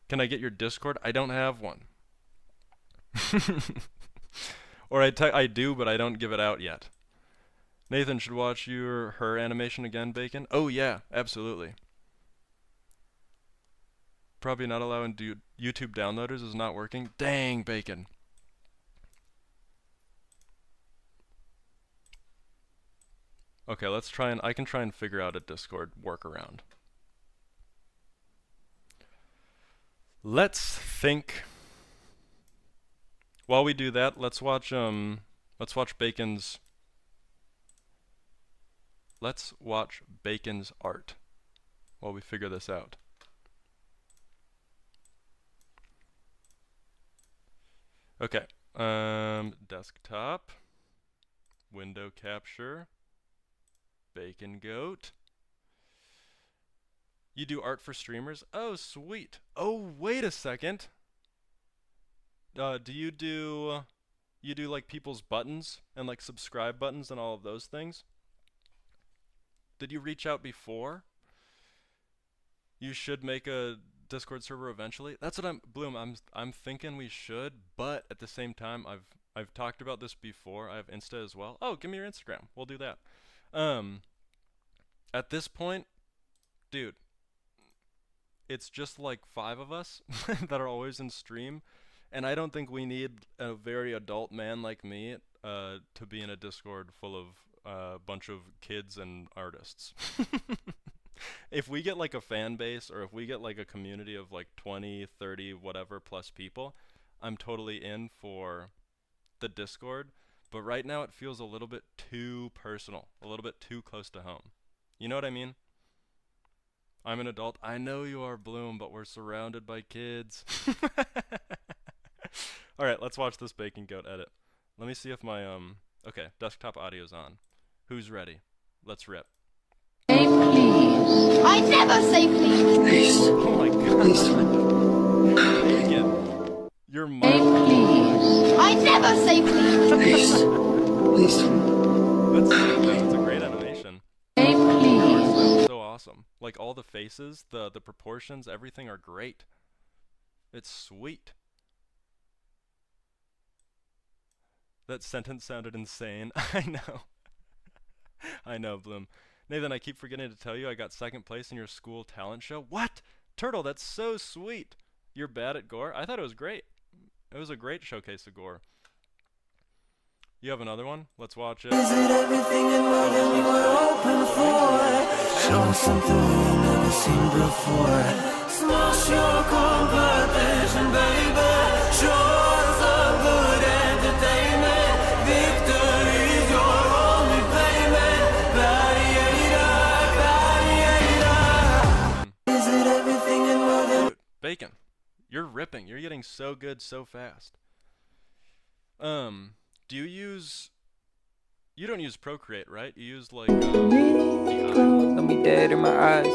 Can I get your Discord? I don't have one. Or I do, but I don't give it out yet. Nathan should watch her animation again, Bacon. Oh yeah, absolutely. Probably not allowing YouTube downloaders is not working. Dang, Bacon. Okay, let's try and I can try and figure out a Discord workaround. Let's think. While we do that, let's watch Bacon's art while we figure this out. Okay. Desktop, window capture, Bacon Goat. You do art for streamers? Oh, sweet. Oh, wait a second. Do you do like people's buttons and like subscribe buttons and all of those things? Did you reach out before? You should make a Discord server eventually. That's what I'm thinking we should, but at the same time I've talked about this before. I have Insta as well. Oh, give me your Instagram. We'll do that. At this point, dude, it's just like 5 of us that are always in stream, and I don't think we need a very adult man like me to be in a Discord full of a bunch of kids and artists. If we get like a fan base, or if we get like a community of like 20, 30, whatever plus people, I'm totally in for the Discord. But right now it feels a little bit too personal, a little bit too close to home. You know what I mean? I'm an adult. I know you are, Bloom, but we're surrounded by kids. Alright, let's watch this Bacon Goat edit. Let me see if my, okay, desktop audio's on. Who's ready? Let's rip. Say please. I never say please. Please. Oh my god. Please. Bacon. Your Say mom. please. I never say please. Please. Please. That's a great animation. Say please. It's so awesome. Like all the faces, the proportions, everything are great. It's sweet. That sentence sounded insane. I know. I know, Bloom. Nathan, I keep forgetting to tell you I got 2nd place in your school talent show. What? Turtle, that's so sweet. You're bad at gore? I thought it was great. It was a great showcase of gore. You have another one? Let's watch it. Is it everything and more than we were open for? Show us something we never seen before. Smash your competition, baby. Show us some good entertainment. Victory's your only payment. Gladiator, gladiator. Is it everything and more than... Dude, Bacon, you're ripping. You're getting so good so fast. Do you use... You don't use Procreate, right? You use like Got me dead in my eyes,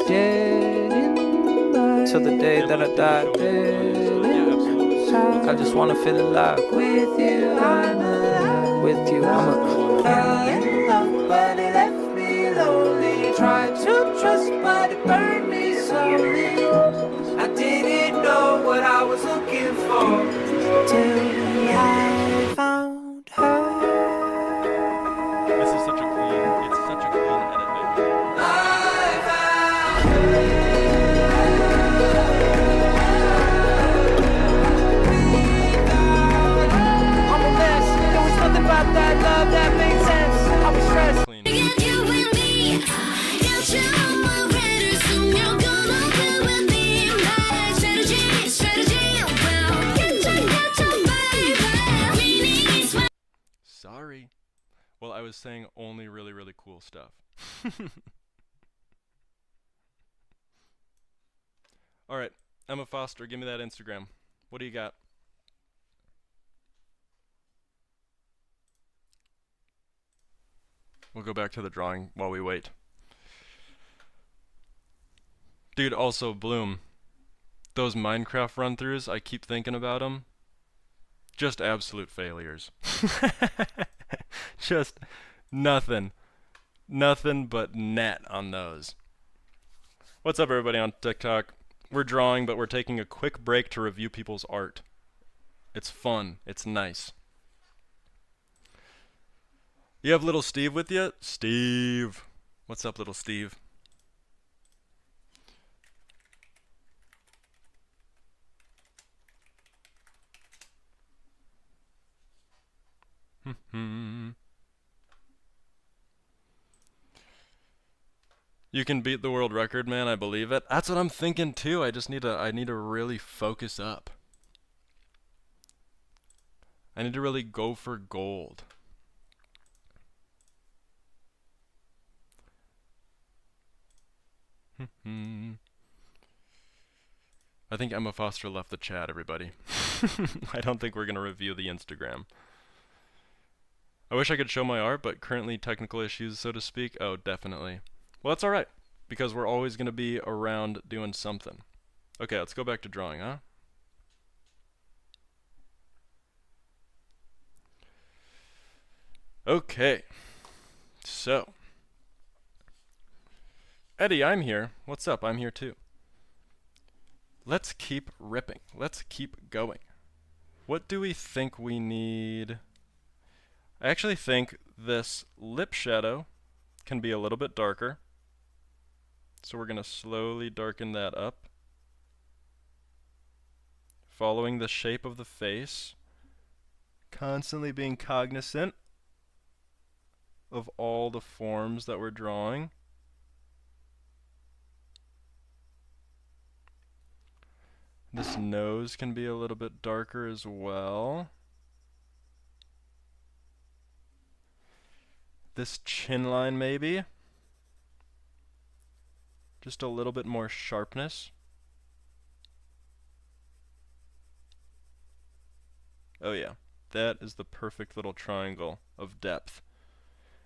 till the day that I die. Yeah, absolutely. I just wanna feel alive. With you, I'm alive. With you, I'm a fell in love, but it left me lonely. Tried to trust, but it burned me slowly. I didn't know what I was looking for till I found her. This is such a clean, it's such a clean edit, Bacon. I found her. I'm a mess. There was nothing about that love that made sense. I was stressed. Clean. You and me, you show my readers who you're gonna do with me. My strategy, well, get your baby. Meaning is what. Sorry. Well, I was saying only really, really cool stuff. Alright, Emma Foster, give me that Instagram. What do you got? We'll go back to the drawing while we wait. Dude, also, Bloom, those Minecraft run-throughs, I keep thinking about them. Just absolute failures. Just nothing. Nothing but net on those. What's up, everybody on TikTok? We're drawing, but we're taking a quick break to review people's art. It's fun. It's nice. You have little Steve with you? Steve. What's up, little Steve? You can beat the world record, man. I believe it. That's what I'm thinking too. I need to really focus up. I need to really go for gold. I think Emma Foster left the chat, everybody. I don't think we're going to review the Instagram. I wish I could show my art, but currently technical issues, so to speak. Oh, definitely. Well, that's alright, because we're always going to be around doing something. Okay, let's go back to drawing, huh? Okay. So. Eddie, I'm here. What's up? I'm here too. Let's keep ripping. Let's keep going. What do we think we need? I actually think this lip shadow can be a little bit darker. So we're going to slowly darken that up. Following the shape of the face. Constantly being cognizant of all the forms that we're drawing. This nose can be a little bit darker as well. This chin line maybe. Just a little bit more sharpness. Oh yeah, that is the perfect little triangle of depth.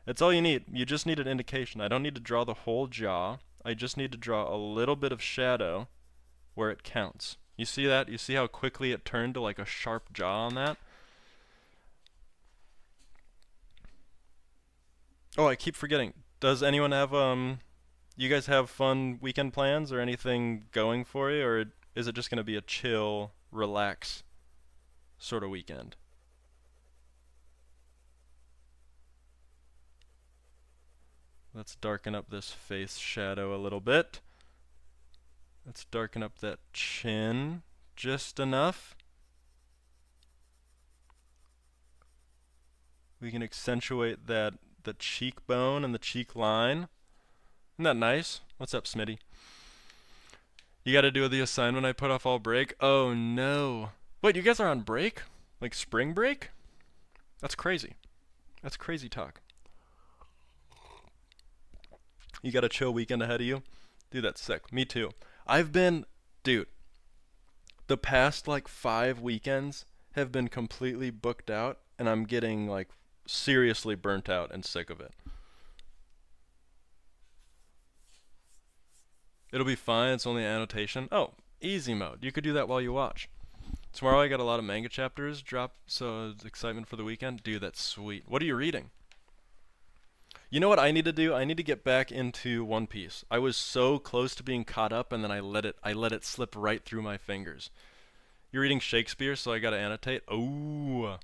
That's all you need. You just need an indication. I don't need to draw the whole jaw. I just need to draw a little bit of shadow where it counts. You see that? You see how quickly it turned to like a sharp jaw on that? Oh, I keep forgetting. Does anyone have, you guys have fun weekend plans or anything going for you? Or is it just going to be a chill, relax sort of weekend? Let's darken up this face shadow a little bit. Let's darken up that chin just enough. We can accentuate that the cheekbone and the cheek line. Isn't that nice? What's up, Smitty? You gotta do the assignment I put off all break? Oh no. Wait, you guys are on break? Like spring break? That's crazy. That's crazy talk. You got a chill weekend ahead of you? Dude, that's sick. Me too. Dude, the past like 5 weekends have been completely booked out, and I'm getting like seriously burnt out and sick of it. It'll be fine, it's only annotation. Oh, easy mode. You could do that while you watch. Tomorrow I got a lot of manga chapters drop, so excitement for the weekend. Dude, that's sweet. What are you reading? You know what I need to do? I need to get back into One Piece. I was so close to being caught up, and then I let it slip right through my fingers. You're reading Shakespeare, so I gotta annotate. Oh,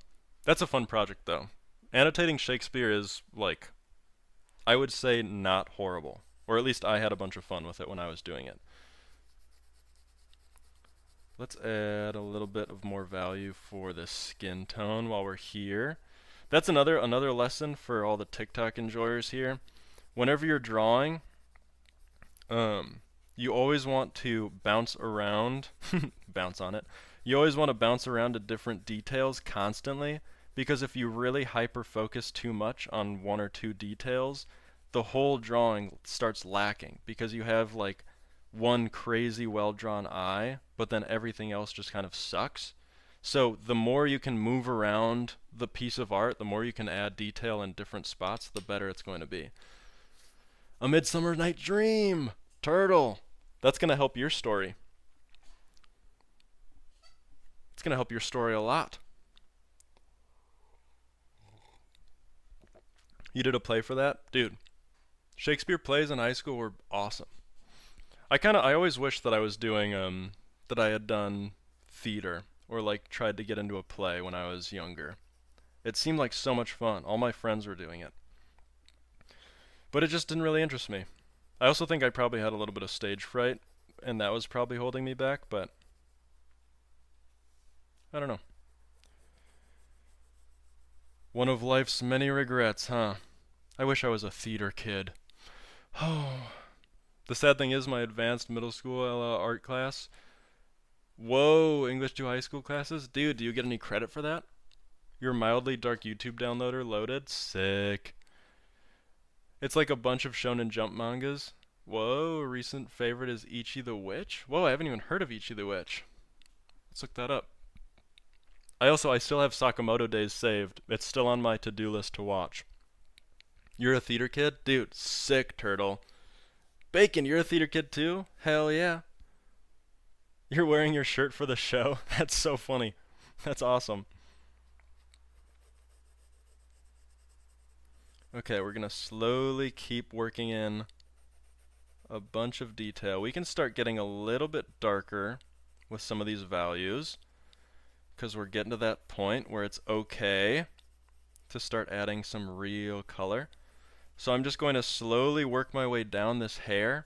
that's a fun project though. Annotating Shakespeare is like, I would say not horrible, or at least I had a bunch of fun with it when I was doing it. Let's add a little bit of more value for the skin tone while we're here. That's another lesson for all the TikTok enjoyers here. Whenever you're drawing, you always want to bounce around, bounce on it. You always want to bounce around to different details constantly, because if you really hyper-focus too much on 1 or 2 details, the whole drawing starts lacking, because you have like one crazy well-drawn eye, but then everything else just kind of sucks. So the more you can move around the piece of art, the more you can add detail in different spots, the better it's going to be. A Midsummer Night Dream! Turtle! That's going to help your story. It's going to help your story a lot. You did a play for that? Dude, Shakespeare plays in high school were awesome. I always wish that I was doing, that I had done theater, or like tried to get into a play when I was younger. It seemed like so much fun. All my friends were doing it. But it just didn't really interest me. I also think I probably had a little bit of stage fright, and that was probably holding me back, but I don't know. One of life's many regrets, huh? I wish I was a theater kid. Oh. The sad thing is my advanced middle school art class. Whoa, English 2 high school classes? Dude, do you get any credit for that? Your mildly dark YouTube downloader loaded? Sick. It's like a bunch of Shonen Jump mangas. Whoa, recent favorite is Ichi the Witch? Whoa, I haven't even heard of Ichi the Witch. Let's look that up. I still have Sakamoto Days saved. It's still on my to-do list to watch. You're a theater kid? Dude, sick, Turtle. Bacon, you're a theater kid too? Hell yeah. You're wearing your shirt for the show? That's so funny. That's awesome. Okay, we're gonna slowly keep working in a bunch of detail. We can start getting a little bit darker with some of these values, because we're getting to that point where it's okay to start adding some real color. So I'm just going to slowly work my way down this hair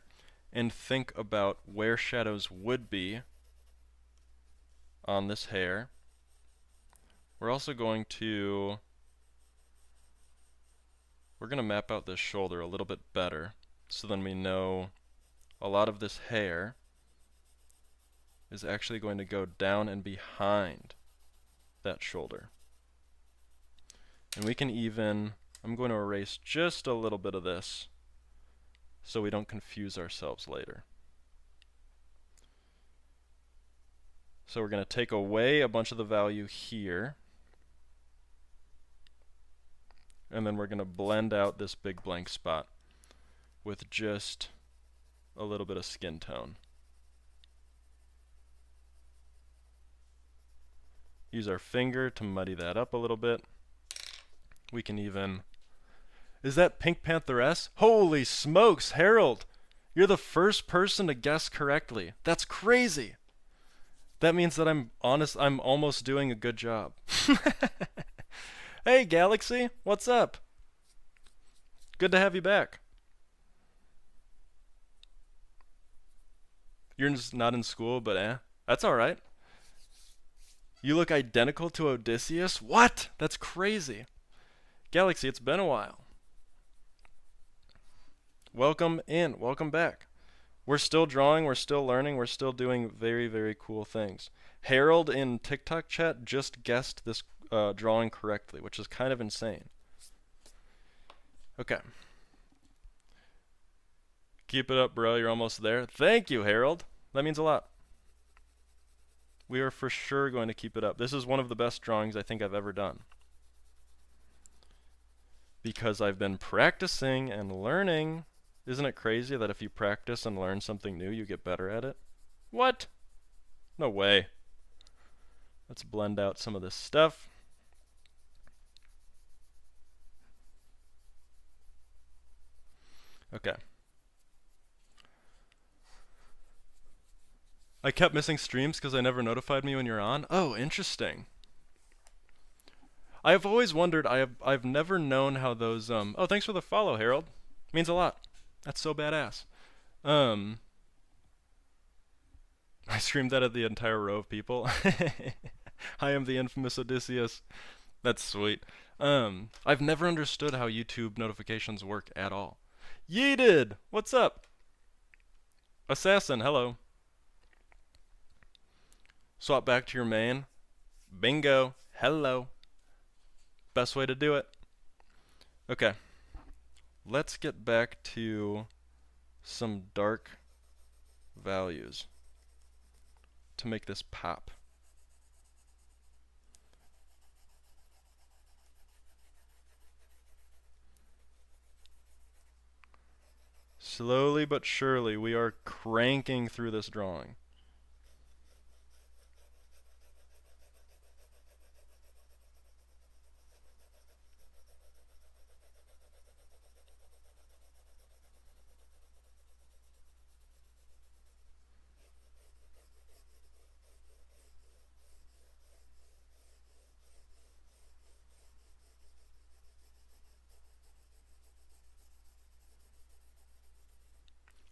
and think about where shadows would be on this hair. We're also going to map out this shoulder a little bit better, so then we know a lot of this hair is actually going to go down and behind that shoulder. And we can even, I'm going to erase just a little bit of this so we don't confuse ourselves later. So we're going to take away a bunch of the value here, and then we're going to blend out this big blank spot with just a little bit of skin tone. Use our finger to muddy that up a little bit. We can even... Is that Pink Pantheress? Holy smokes, Harold! You're the first person to guess correctly. That's crazy! That means that I'm almost doing a good job. Hey, Galaxy, what's up? Good to have you back. You're just not in school, but that's alright. You look identical to Odysseus? What? That's crazy. Galaxy, it's been a while. Welcome in, welcome back. We're still drawing, we're still learning, we're still doing very, very cool things. Harold in TikTok chat just guessed this drawing correctly, which is kind of insane. Okay. Keep it up, bro, you're almost there. Thank you, Harold. That means a lot. We are for sure going to keep it up. This is one of the best drawings I think I've ever done, because I've been practicing and learning. Isn't it crazy that if you practice and learn something new, you get better at it? What? No way. Let's blend out some of this stuff. Okay. I kept missing streams because I never notified me when you're on. Oh, interesting. I've always wondered, I've never known how those oh, thanks for the follow, Harold. Means a lot. That's so badass. I streamed that at the entire row of people. I am the infamous Odysseus. That's sweet. I've never understood how YouTube notifications work at all. Yeeted! What's up? Assassin, hello. Swap back to your main. Bingo. Hello. Best way to do it. Okay. Let's get back to some dark values to make this pop. Slowly but surely, we are cranking through this drawing.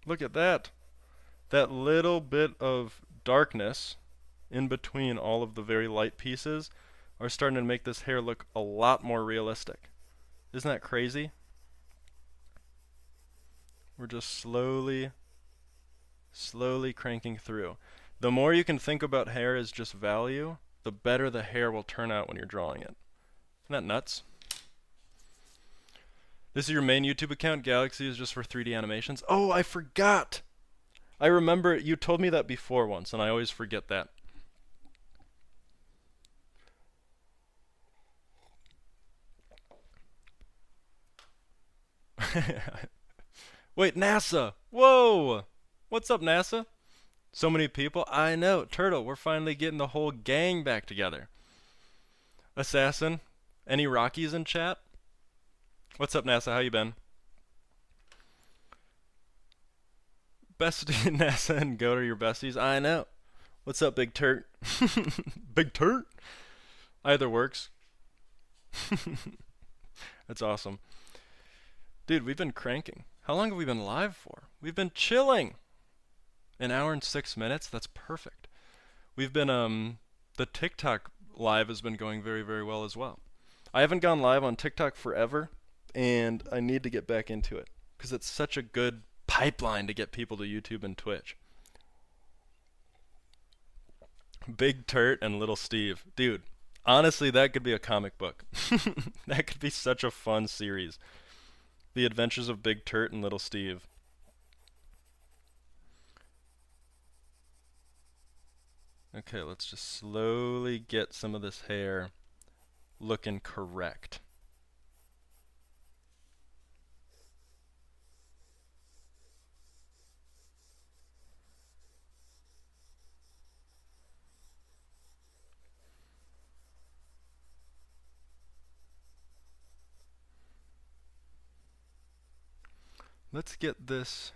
Look at that. That little bit of darkness in between all of the very light pieces are starting to make this hair look a lot more realistic. Isn't that crazy? We're just slowly cranking through. The more you can think about hair as just value, the better the hair will turn out when you're drawing it. Isn't that nuts? This is your main YouTube account. Galaxy is just for 3D animations. Oh, I forgot. I remember you told me that before once, and I always forget that. Wait, NASA. Whoa. What's up, NASA? So many people. I know. Turtle, we're finally getting the whole gang back together. Assassin, any Rockies in chat? What's up, NASA? How you been? Bestie NASA and Goat are your besties. I know. What's up, Big Turt? Big Turt? Either works. That's awesome. Dude, we've been cranking. How long have we been live for? We've been chilling. An hour and 6 minutes? That's perfect. We've been, the TikTok live has been going very, very well as well. I haven't gone live on TikTok forever, and I need to get back into it because it's such a good pipeline to get people to YouTube and Twitch. Big Turt and Little Steve. Dude, honestly, that could be a comic book. That could be such a fun series. The Adventures of Big Turt and Little Steve. Okay, let's just slowly get some of this hair looking correct. Let's get this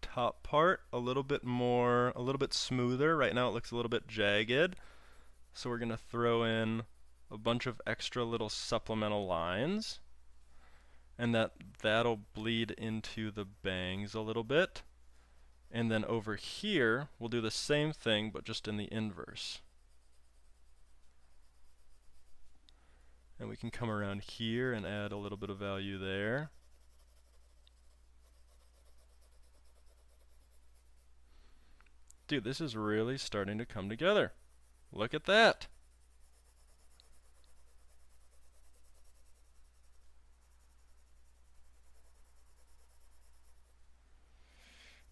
top part a little bit smoother. Right now it looks a little bit jagged. So we're going to throw in a bunch of extra little supplemental lines. And that'll bleed into the bangs a little bit. And then over here, we'll do the same thing, but just in the inverse. And we can come around here and add a little bit of value there. Dude, this is really starting to come together. Look at that.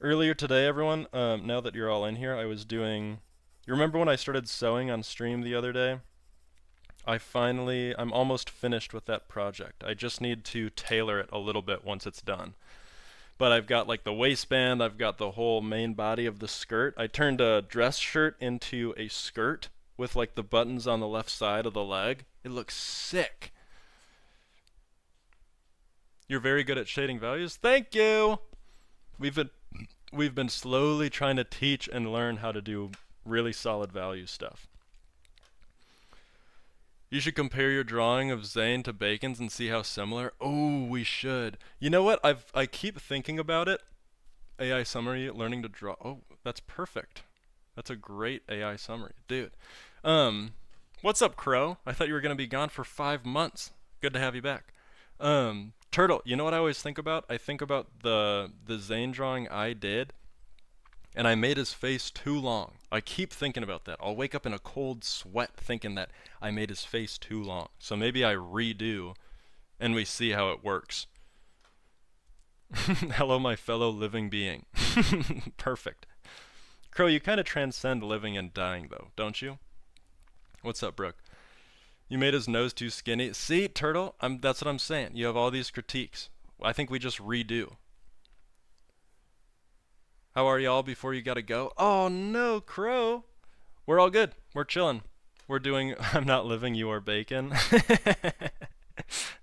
Earlier today, everyone, now that you're all in here, I was doing... You remember when I started sewing on stream the other day? I'm almost finished with that project. I just need to tailor it a little bit once it's done. But I've got like the waistband, I've got the whole main body of the skirt. I turned a dress shirt into a skirt with like the buttons on the left side of the leg. It looks sick. You're very good at shading values. Thank you. We've been slowly trying to teach and learn how to do really solid value stuff. You should compare your drawing of Zane to Bacon's and see how similar. Oh, we should. You know what? I keep thinking about it. AI summary, learning to draw. Oh, that's perfect. That's a great AI summary. Dude. What's up, Crow? I thought you were going to be gone for 5 months. Good to have you back. Turtle, you know what I always think about? I think about the Zane drawing I did, and I made his face too long. I keep thinking about that. I'll wake up in a cold sweat thinking that I made his face too long. So maybe I redo, and we see how it works. Hello, my fellow living being. Perfect. Crow, you kind of transcend living and dying, though, don't you? What's up, Brooke? You made his nose too skinny. See, Turtle, that's what I'm saying. You have all these critiques. I think we just redo. How are y'all before you gotta go? Oh no, Crow. We're all good. We're chilling. We're doing I'm not living, you are bacon.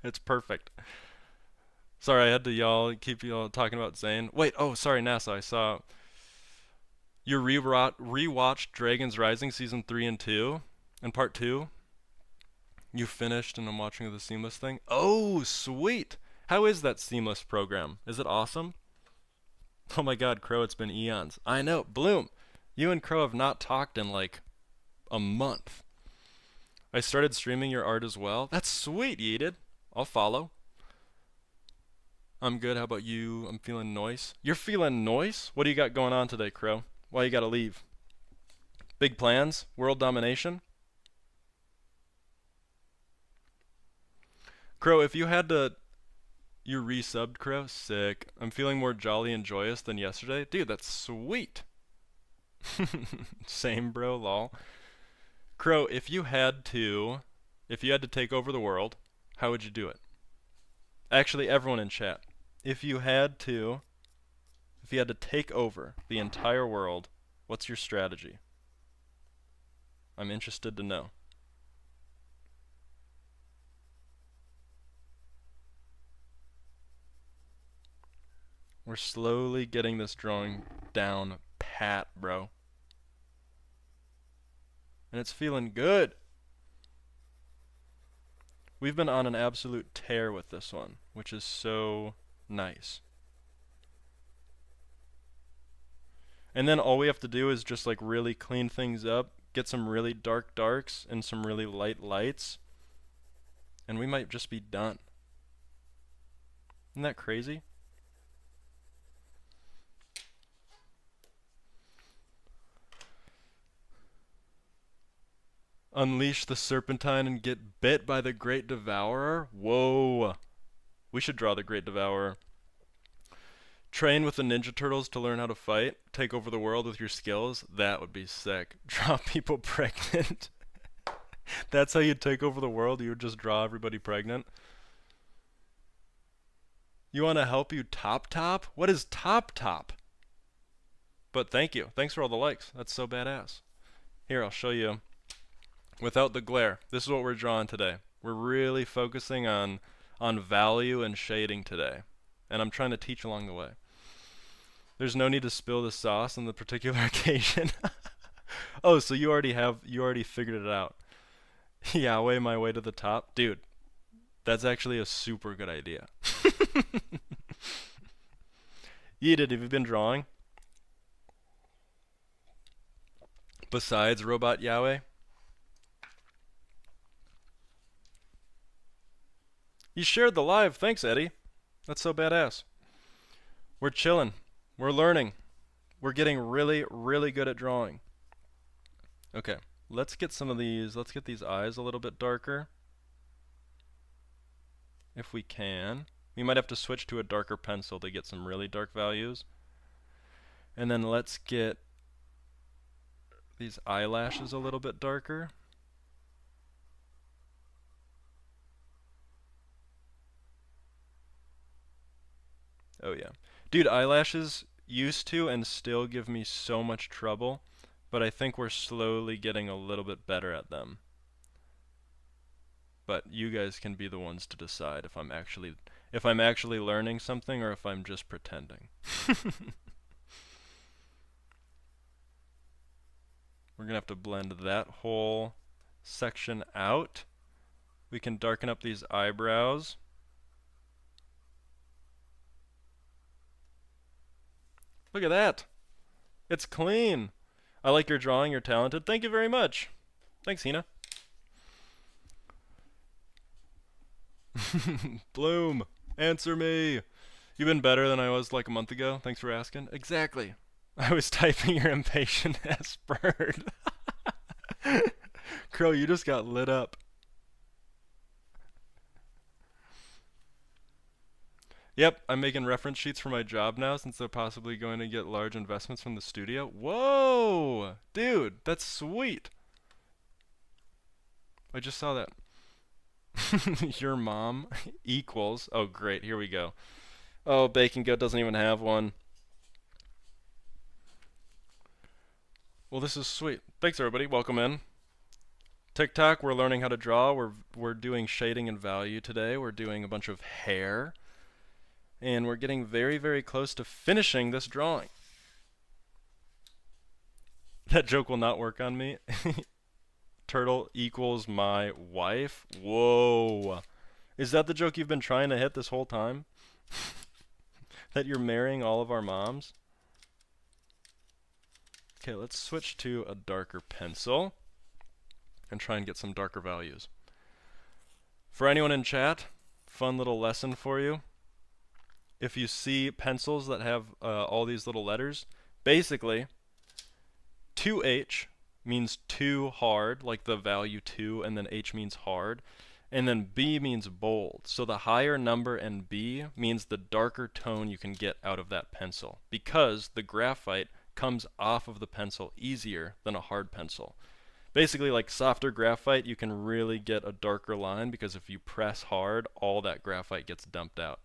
It's perfect. Sorry, I had to keep y'all talking about Zane. Wait, oh sorry, NASA. I saw you rewatched Dragon's Rising season 3 and 2 and part 2. You finished and I'm watching the Seamless thing. Oh, sweet. How is that Seamless program? Is it awesome? Oh my god, Crow, it's been eons. I know. Bloom, you and Crow have not talked in like a month. I started streaming your art as well. That's sweet, Yeeted. I'll follow. I'm good. How about you? I'm feeling noise. You're feeling noise? What do you got going on today, Crow? Why you gotta leave? Big plans? World domination? Crow, if you had to... You resubbed, Crow? Sick. I'm feeling more jolly and joyous than yesterday. Dude, that's sweet. Same, bro, lol. Crow, if you had to take over the world, how would you do it? Actually, everyone in chat. If you had to take over the entire world, what's your strategy? I'm interested to know. We're slowly getting this drawing down pat, bro. And it's feeling good. We've been on an absolute tear with this one, which is so nice. And then all we have to do is just like really clean things up, get some really dark darks and some really light lights, and we might just be done. Isn't that crazy? Unleash the Serpentine and get bit by the Great Devourer? Whoa. We should draw the Great Devourer. Train with the Ninja Turtles to learn how to fight. Take over the world with your skills. That would be sick. Draw people pregnant. That's how you take over the world? You would just draw everybody pregnant? You want to help you Top? What is Top? But thank you. Thanks for all the likes. That's so badass. Here, I'll show you. Without the glare, this is what we're drawing today. We're really focusing on value and shading today. And I'm trying to teach along the way. There's no need to spill the sauce on the particular occasion. Oh, so you already figured it out. Yahweh, my way to the top. Dude, that's actually a super good idea. Yeeted, have you been drawing? Besides Robot Yahweh? You shared the live. Thanks, Eddie. That's so badass. We're chilling. We're learning. We're getting really, really good at drawing. Okay, let's get some of these. Let's get these eyes a little bit darker. If we can. We might have to switch to a darker pencil to get some really dark values. And then let's get these eyelashes a little bit darker. Oh yeah. Dude, eyelashes used to and still give me so much trouble, but I think we're slowly getting a little bit better at them. But you guys can be the ones to decide if I'm actually learning something or if I'm just pretending. We're gonna have to blend that whole section out. We can darken up these eyebrows. Look at that. It's clean. I like your drawing. You're talented. Thank you very much. Thanks, Hina. Bloom, answer me. You've been better than I was like a month ago. Thanks for asking. Exactly. I was typing your impatient ass bird. Crow, you just got lit up. Yep, I'm making reference sheets for my job now since they're possibly going to get large investments from the studio. Whoa! Dude, that's sweet. I just saw that. Your mom equals. Oh, great. Here we go. Oh, Bacon Goat doesn't even have one. Well, this is sweet. Thanks, everybody. Welcome in. TikTok, we're learning how to draw. We're doing shading and value today. We're doing a bunch of hair. And we're getting very, very close to finishing this drawing. That joke will not work on me. Turtle equals my wife. Whoa. Is that the joke you've been trying to hit this whole time? That you're marrying all of our moms? Okay, let's switch to a darker pencil and try and get some darker values. For anyone in chat, fun little lesson for you. If you see pencils that have all these little letters, basically 2H means too hard, like the value 2, and then H means hard, and then B means bold. So the higher number in B means the darker tone you can get out of that pencil, because the graphite comes off of the pencil easier than a hard pencil. Basically, like softer graphite, you can really get a darker line, because if you press hard, all that graphite gets dumped out.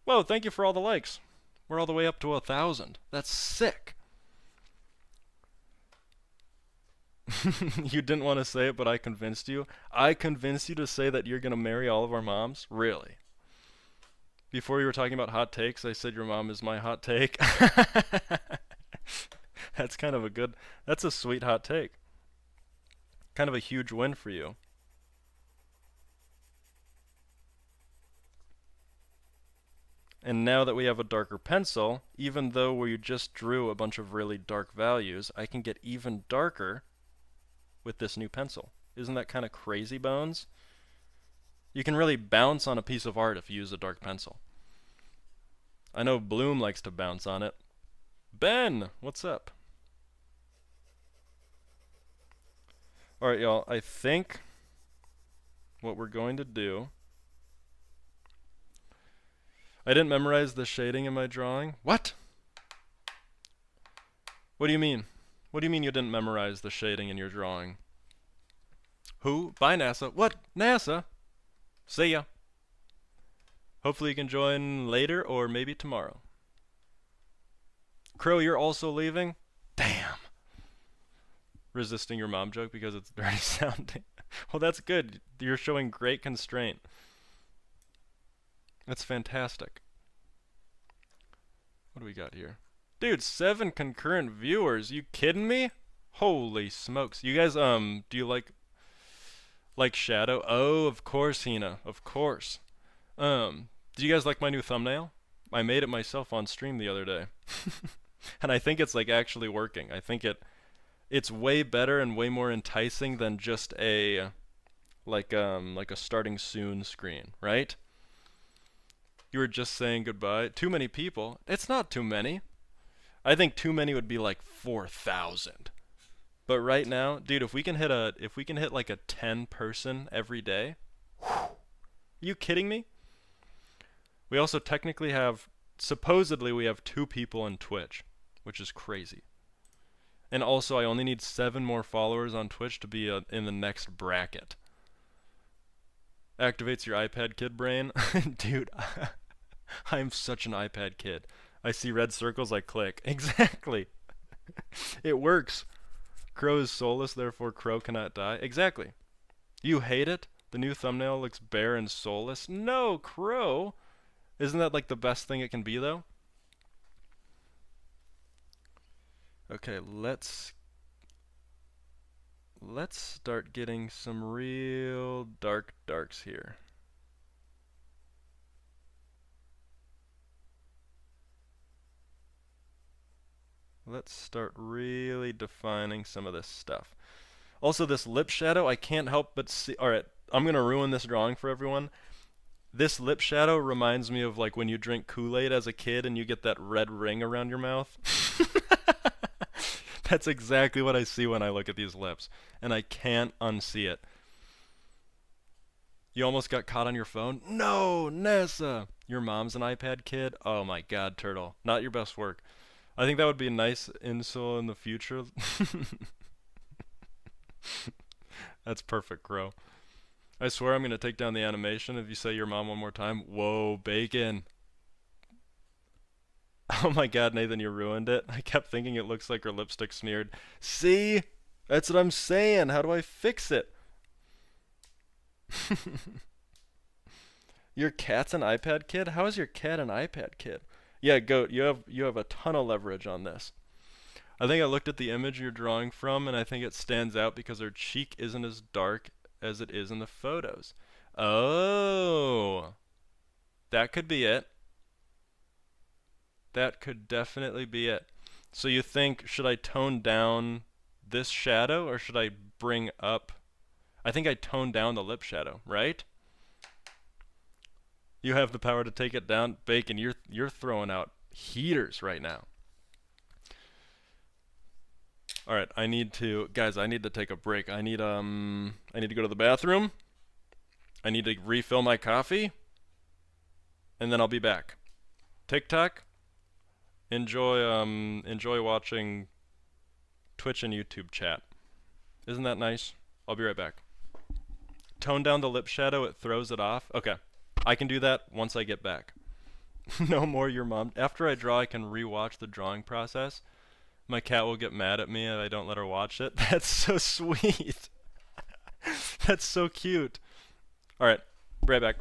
Whoa, thank you for all the likes. We're all the way up to 1,000. That's sick. You didn't want to say it, but I convinced you. I convinced you to say that you're going to marry all of our moms? Really? Before you were talking about hot takes, I said your mom is my hot take. That's kind of a good, that's a sweet hot take. Kind of a huge win for you. And now that we have a darker pencil, even though we just drew a bunch of really dark values, I can get even darker with this new pencil. Isn't that kind of crazy, Bones? You can really bounce on a piece of art if you use a dark pencil. I know Bloom likes to bounce on it. Ben, what's up? Alright, y'all, I think what we're going to do... I didn't memorize the shading in my drawing. What? What do you mean? What do you mean you didn't memorize the shading in your drawing? Who? Bye, NASA. What? NASA? See ya. Hopefully you can join later or maybe tomorrow. Crow, you're also leaving? Damn. Resisting your mom joke because it's dirty sounding. Well, that's good. You're showing great constraint. That's fantastic. What do we got here? Dude, 7 concurrent viewers. You kidding me? Holy smokes. You guys, do you like Shadow? Oh, of course, Hina. Of course. Do you guys like my new thumbnail? I made it myself on stream the other day. And I think it's like actually working. I think it's way better and way more enticing than just a like a starting soon screen, right? You were just saying goodbye. Too many people. It's not too many. I think too many would be like 4,000. But right now, dude, if we can hit like a 10 person every day, whew, are you kidding me? We also technically have, supposedly we have 2 people on Twitch, which is crazy. And also I only need 7 more followers on Twitch to be in the next bracket. Activates your iPad kid brain. Dude, I'm such an iPad kid. I see red circles, I click. Exactly. It works. Crow is soulless, therefore Crow cannot die. Exactly. You hate it? The new thumbnail looks bare and soulless? No, Crow! Isn't that like the best thing it can be, though? Okay, let's start getting some real dark darks here. Let's start really defining some of this stuff. Also, this lip shadow, I can't help but see... Alright, I'm going to ruin this drawing for everyone. This lip shadow reminds me of like when you drink Kool-Aid as a kid and you get that red ring around your mouth. That's exactly what I see when I look at these lips. And I can't unsee it. You almost got caught on your phone? No, Nessa! Your mom's an iPad kid? Oh my god, Turtle. Not your best work. I think that would be a nice insult in the future. That's perfect, Crow. I swear I'm going to take down the animation if you say your mom one more time. Whoa, bacon. Oh my god, Nathan, you ruined it. I kept thinking it looks like her lipstick smeared. See? That's what I'm saying. How do I fix it? Your cat's an iPad kid? How is your cat an iPad kid? Yeah, Goat, you have a ton of leverage on this. I think I looked at the image you're drawing from, and I think it stands out because her cheek isn't as dark as it is in the photos. Oh, that could be it. That could definitely be it. So you think, should I tone down this shadow, or should I bring up? I think I toned down the lip shadow, right? You have the power to take it down. Bacon, you're throwing out heaters right now. All right, I need to take a break. I need to go to the bathroom. I need to refill my coffee, and then I'll be back. TikTok. Enjoy watching Twitch and YouTube chat. Isn't that nice? I'll be right back. Tone down the lip shadow, it throws it off. Okay, I can do that once I get back. No more your mom. After I draw, I can rewatch the drawing process. My cat will get mad at me if I don't let her watch it. That's so sweet. That's so cute. Alright, be right back.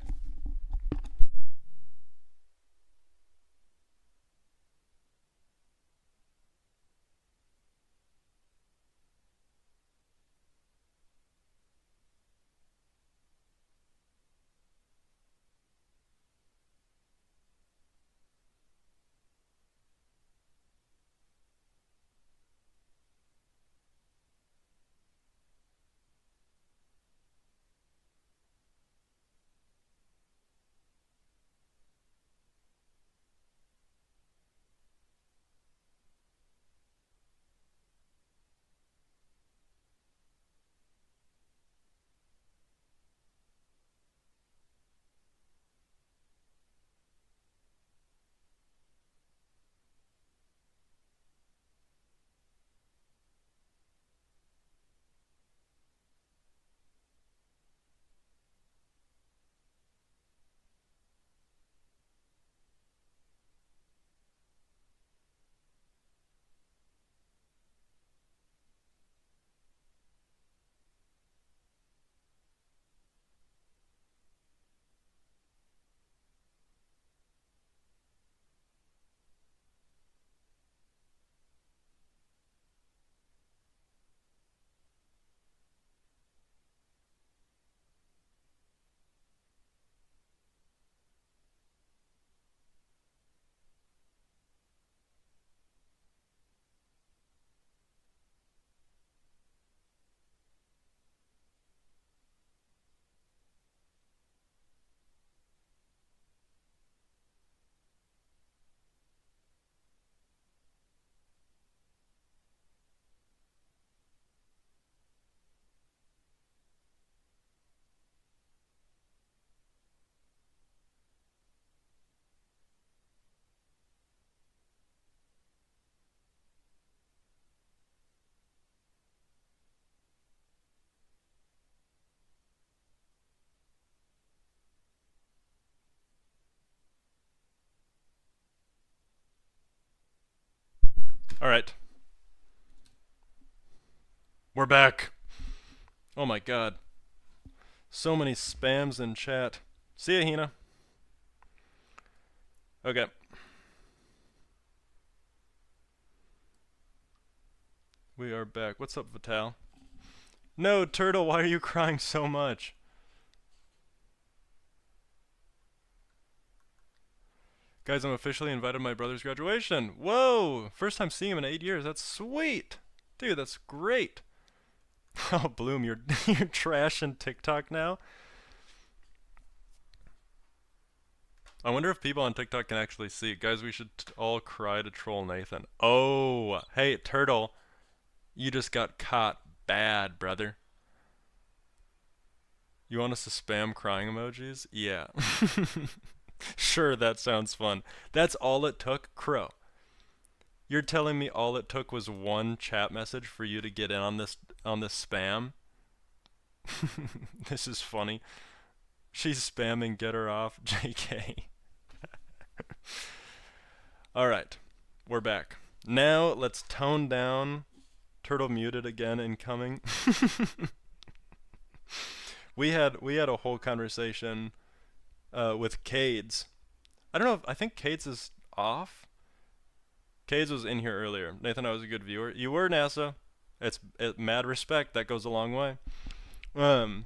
Alright. We're back. Oh my god. So many spams in chat. See ya, Hina. Okay. We are back. What's up, Vital? No, Turtle, why are you crying so much? Guys, I'm officially invited to my brother's graduation. Whoa! First time seeing him in 8 years. That's sweet. Dude, that's great. Oh, Bloom, you're trashing TikTok now? I wonder if people on TikTok can actually see. Guys, we should all cry to troll Nathan. Oh, hey, Turtle. You just got caught bad, brother. You want us to spam crying emojis? Yeah. Sure, that sounds fun. That's all it took, Crow. You're telling me all it took was one chat message for you to get in on this spam? This is funny. She's spamming, get her off, JK. Alright, we're back. Now let's tone down. Turtle muted again incoming. we had a whole conversation with Cades. I don't know if I think Cades is off. Cades was in here earlier. Nathan, I was a good viewer. You were, NASA. It's mad respect. That goes a long way. I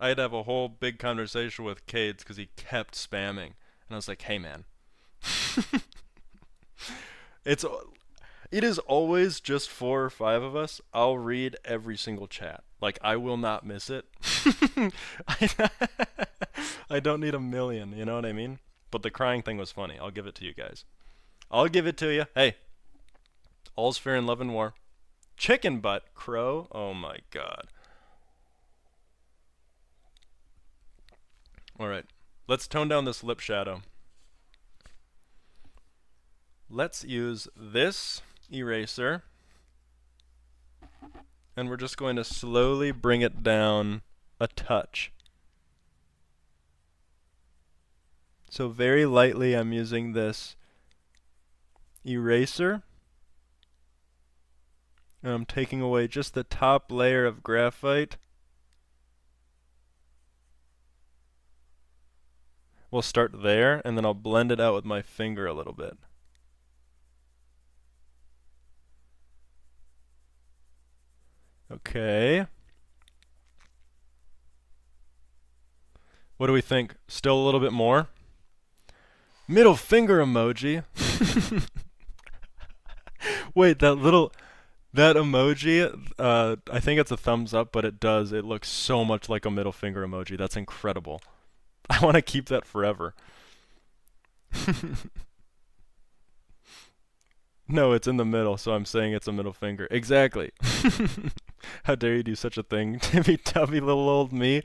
had to have a whole big conversation with Cades because he kept spamming, and I was like, "Hey, man." It is always just 4 or 5 of us. I'll read every single chat. Like, I will not miss it. I don't need a million, you know what I mean? But the crying thing was funny. I'll give it to you guys. I'll give it to you. Hey, all's fair in love and war. Chicken butt, Crow. Oh my god. Alright, let's tone down this lip shadow. Let's use this eraser, and we're just going to slowly bring it down a touch. So very lightly I'm using this eraser, and I'm taking away just the top layer of graphite. We'll start there, and then I'll blend it out with my finger a little bit. Okay. What do we think? Still a little bit more? Middle finger emoji. Wait, that emoji, I think it's a thumbs up, but it looks so much like a middle finger emoji. That's incredible. I want to keep that forever. No, it's in the middle, so I'm saying it's a middle finger. Exactly. How dare you do such a thing, Tibby Tubby, little old me.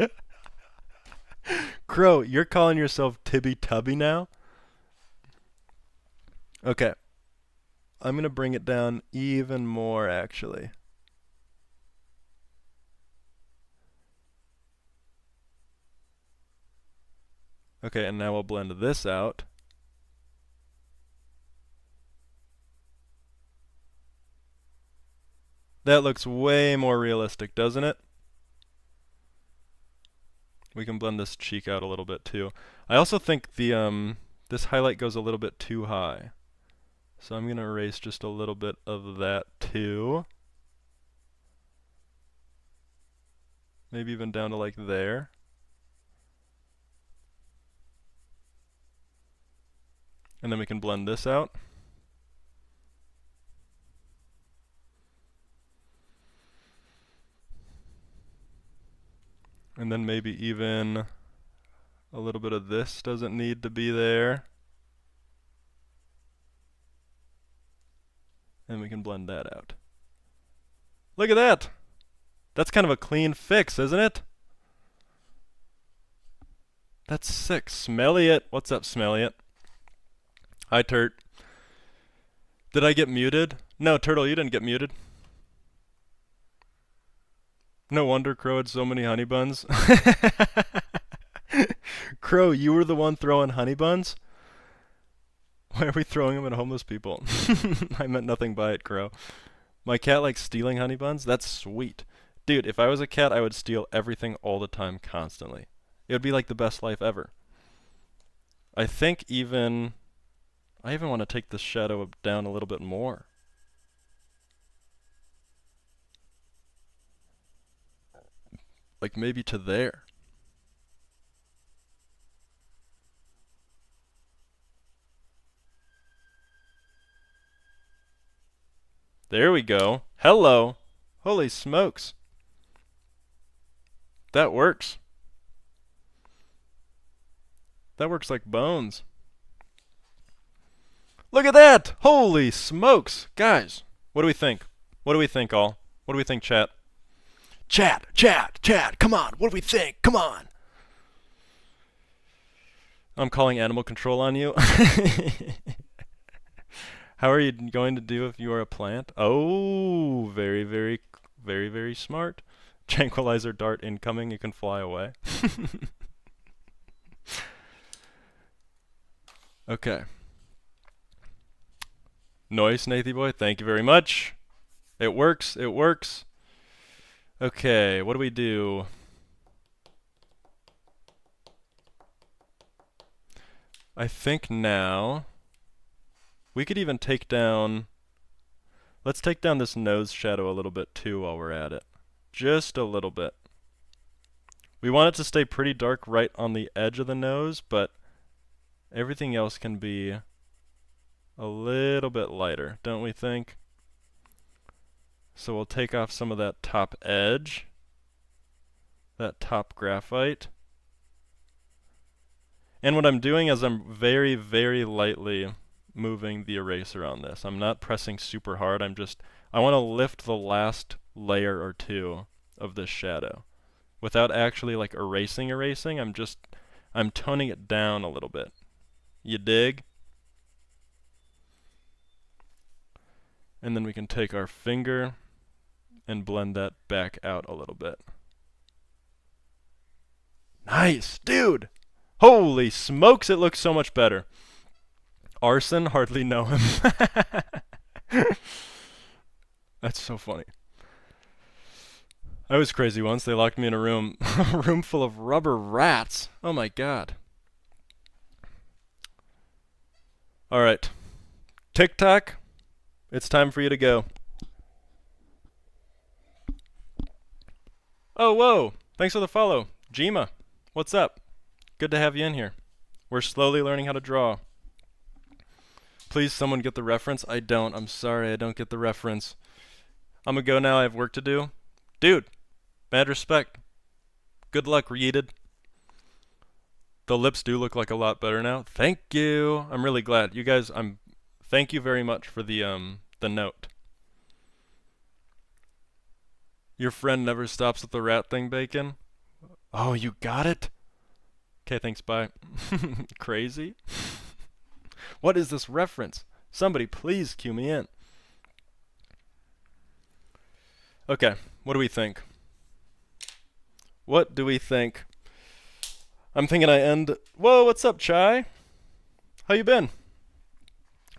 Crow, you're calling yourself Tibby Tubby now? Okay. I'm going to bring it down even more, actually. Okay, and now we'll blend this out. That looks way more realistic, doesn't it? We can blend this cheek out a little bit too. I also think the this highlight goes a little bit too high. So I'm going to erase just a little bit of that too. Maybe even down to like there. And then we can blend this out. And then maybe even a little bit of this doesn't need to be there. And we can blend that out. Look at that! That's kind of a clean fix, isn't it? That's sick. Smelly-it. What's up, Smelly-it? Hi, Turt. Did I get muted? No, Turtle, you didn't get muted. No wonder Crow had so many honey buns. Crow, you were the one throwing honey buns? Why are we throwing them at homeless people? I meant nothing by it, Crow. My cat likes stealing honey buns? That's sweet. Dude, if I was a cat, I would steal everything all the time, constantly. It would be like the best life ever. I even want to take this shadow down a little bit more. Like maybe to there. There we go. Hello. Holy smokes. That works. That works like bones. Look at that! Holy smokes! Guys, what do we think? What do we think, all? What do we think, chat? Chat, come on, what do we think? Come on! I'm calling animal control on you. How are you going to do if you are a plant? Oh, very, very, very, very smart. Tranquilizer dart incoming, you can fly away. Okay. Noise, Nathy boy. Thank you very much. It works. It works. Okay, what do we do? I think now we could even take down, let's take down this nose shadow a little bit too while we're at it. Just a little bit. We want it to stay pretty dark right on the edge of the nose, but everything else can be a little bit lighter, don't we think? So we'll take off some of that top edge, that top graphite. And what I'm doing is I'm very, very lightly moving the eraser on this. I'm not pressing super hard. I want to lift the last layer or two of this shadow. Without actually like erasing, I'm toning it down a little bit. You dig? And then we can take our finger and blend that back out a little bit. Nice, dude! Holy smokes, it looks so much better. Arson, hardly know him. That's so funny. I was crazy once. They locked me in a room, a room full of rubber rats. Oh my god. Alright. TikTok, it's time for you to go. Oh, whoa. Thanks for the follow. Jima, what's up? Good to have you in here. We're slowly learning how to draw. Please, someone get the reference. I don't. I'm sorry, I don't get the reference. I'm gonna go now. I have work to do. Dude, mad respect. Good luck, Reeded. The lips do look like a lot better now. Thank you. I'm really glad. You guys, thank you very much for the note. Your friend never stops at the rat thing, Bacon. Oh, you got it? Okay, thanks, bye. Crazy? What is this reference? Somebody please cue me in. Okay, what do we think? What do we think? I'm thinking I end... Whoa, what's up, Chai? How you been?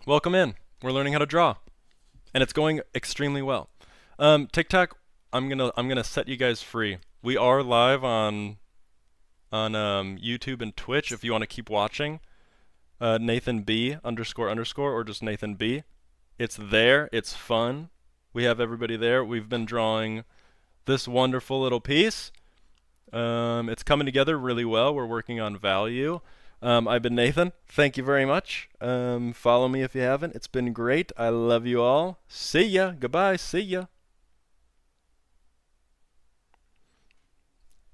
Welcome in. We're learning how to draw. And it's going extremely well. TikTok, I'm gonna set you guys free. We are live on YouTube and Twitch if you want to keep watching. Nathan B __ or just Nathan B. It's there. It's fun. We have everybody there. We've been drawing this wonderful little piece. It's coming together really well. We're working on value. I've been Nathan. Thank you very much. Follow me if you haven't. It's been great. I love you all. See ya. Goodbye. See ya.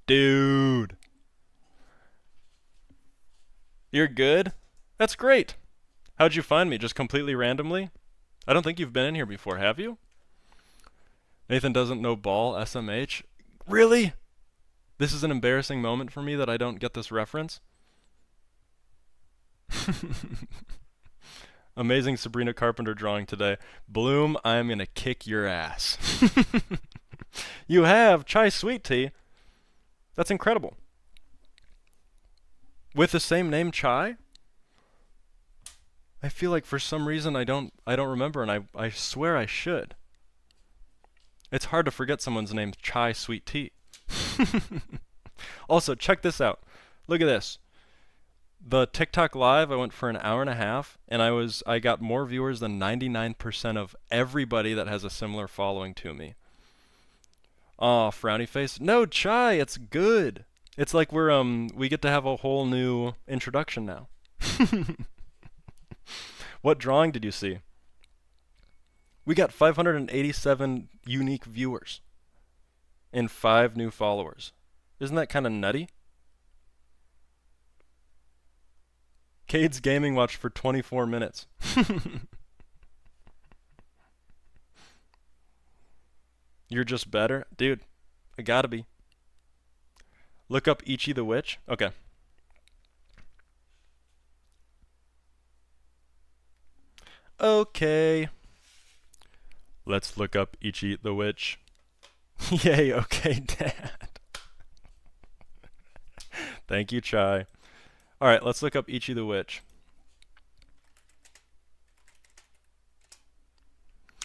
Dude. You're good? That's great. How'd you find me? Just completely randomly? I don't think you've been in here before, have you? Nathan doesn't know ball, SMH. Really? This is an embarrassing moment for me that I don't get this reference. Amazing Sabrina Carpenter drawing today. Bloom, I'm gonna kick your ass. You have Chai Sweet Tea. That's incredible. With the same name, Chai? I feel like for some reason I don't remember, and I swear I should. It's hard to forget someone's name, Chai Sweet Tea. Also, check this out. Look at this. The TikTok live, I went for an hour and a half, and I got more viewers than 99% of everybody that has a similar following to me. Aw, frowny face. No, Chai, it's good. It's like we get to have a whole new introduction now. What drawing did you see? We got 587 unique viewers and 5 new followers. Isn't that kind of nutty? Cade's Gaming watched for 24 minutes. You're just better? Dude, I gotta be. Look up Ichi the Witch. Okay. Okay. Let's look up Ichi the Witch. Yay, okay, Dad. Thank you, Chai. Alright, let's look up Ichi the Witch.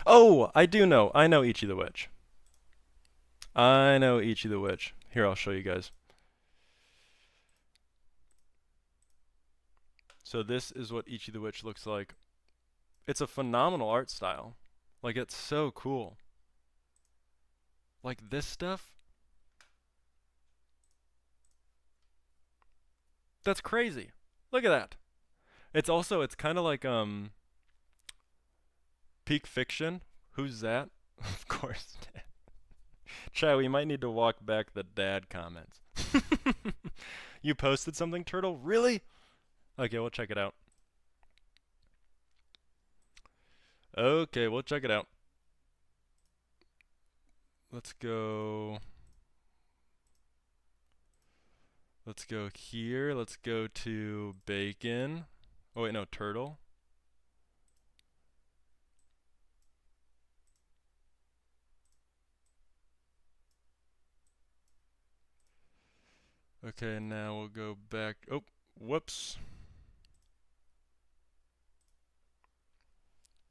Oh, I do know. I know Ichi the Witch. I know Ichi the Witch. Here, I'll show you guys. So this is what Ichi the Witch looks like. It's a phenomenal art style. Like, it's so cool. Like, this stuff. That's crazy. Look at that. It's also, it's kind of like, Peak Fiction. Who's that? Of course. Chai, we might need to walk back the dad comments. You posted something, Turtle? Really? Okay, we'll check it out. Okay, we'll check it out. Let's go. Let's go here. Let's go to Bacon. Oh, wait, no, Turtle. Okay, now we'll go back. Oh, whoops.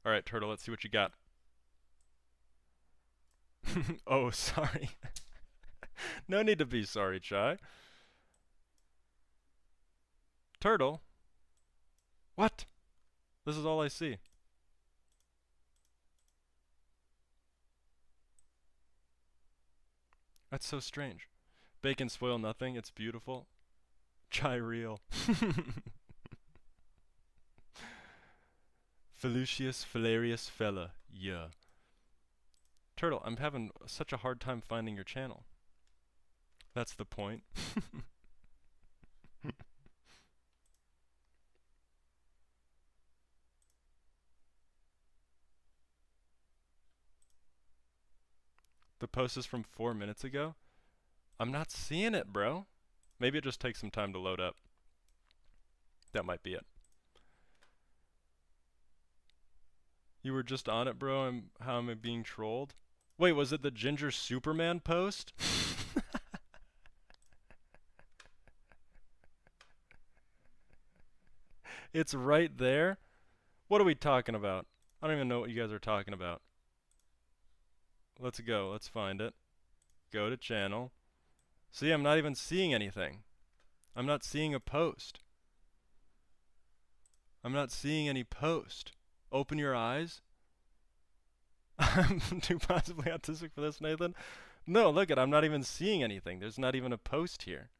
Alright, Turtle, let's see what you got. Oh, sorry. No need to be sorry, Chai. Turtle? What? This is all I see. That's so strange. Bacon spoil nothing, it's beautiful. Chai real. Felucius Filarius Fella. Yeah. Turtle, I'm having such a hard time finding your channel. That's the point. The post is from 4 minutes ago? I'm not seeing it, bro. Maybe it just takes some time to load up. That might be it. You were just on it, bro. How am I being trolled? Wait, was it the Ginger Superman post? It's right there? What are we talking about? I don't even know what you guys are talking about. Let's go. Let's find it. Go to channel. See, I'm not even seeing anything. I'm not seeing a post. I'm not seeing any post. Open your eyes. I'm too possibly autistic for this, Nathan. No, look at, I'm not even seeing anything. There's not even a post here.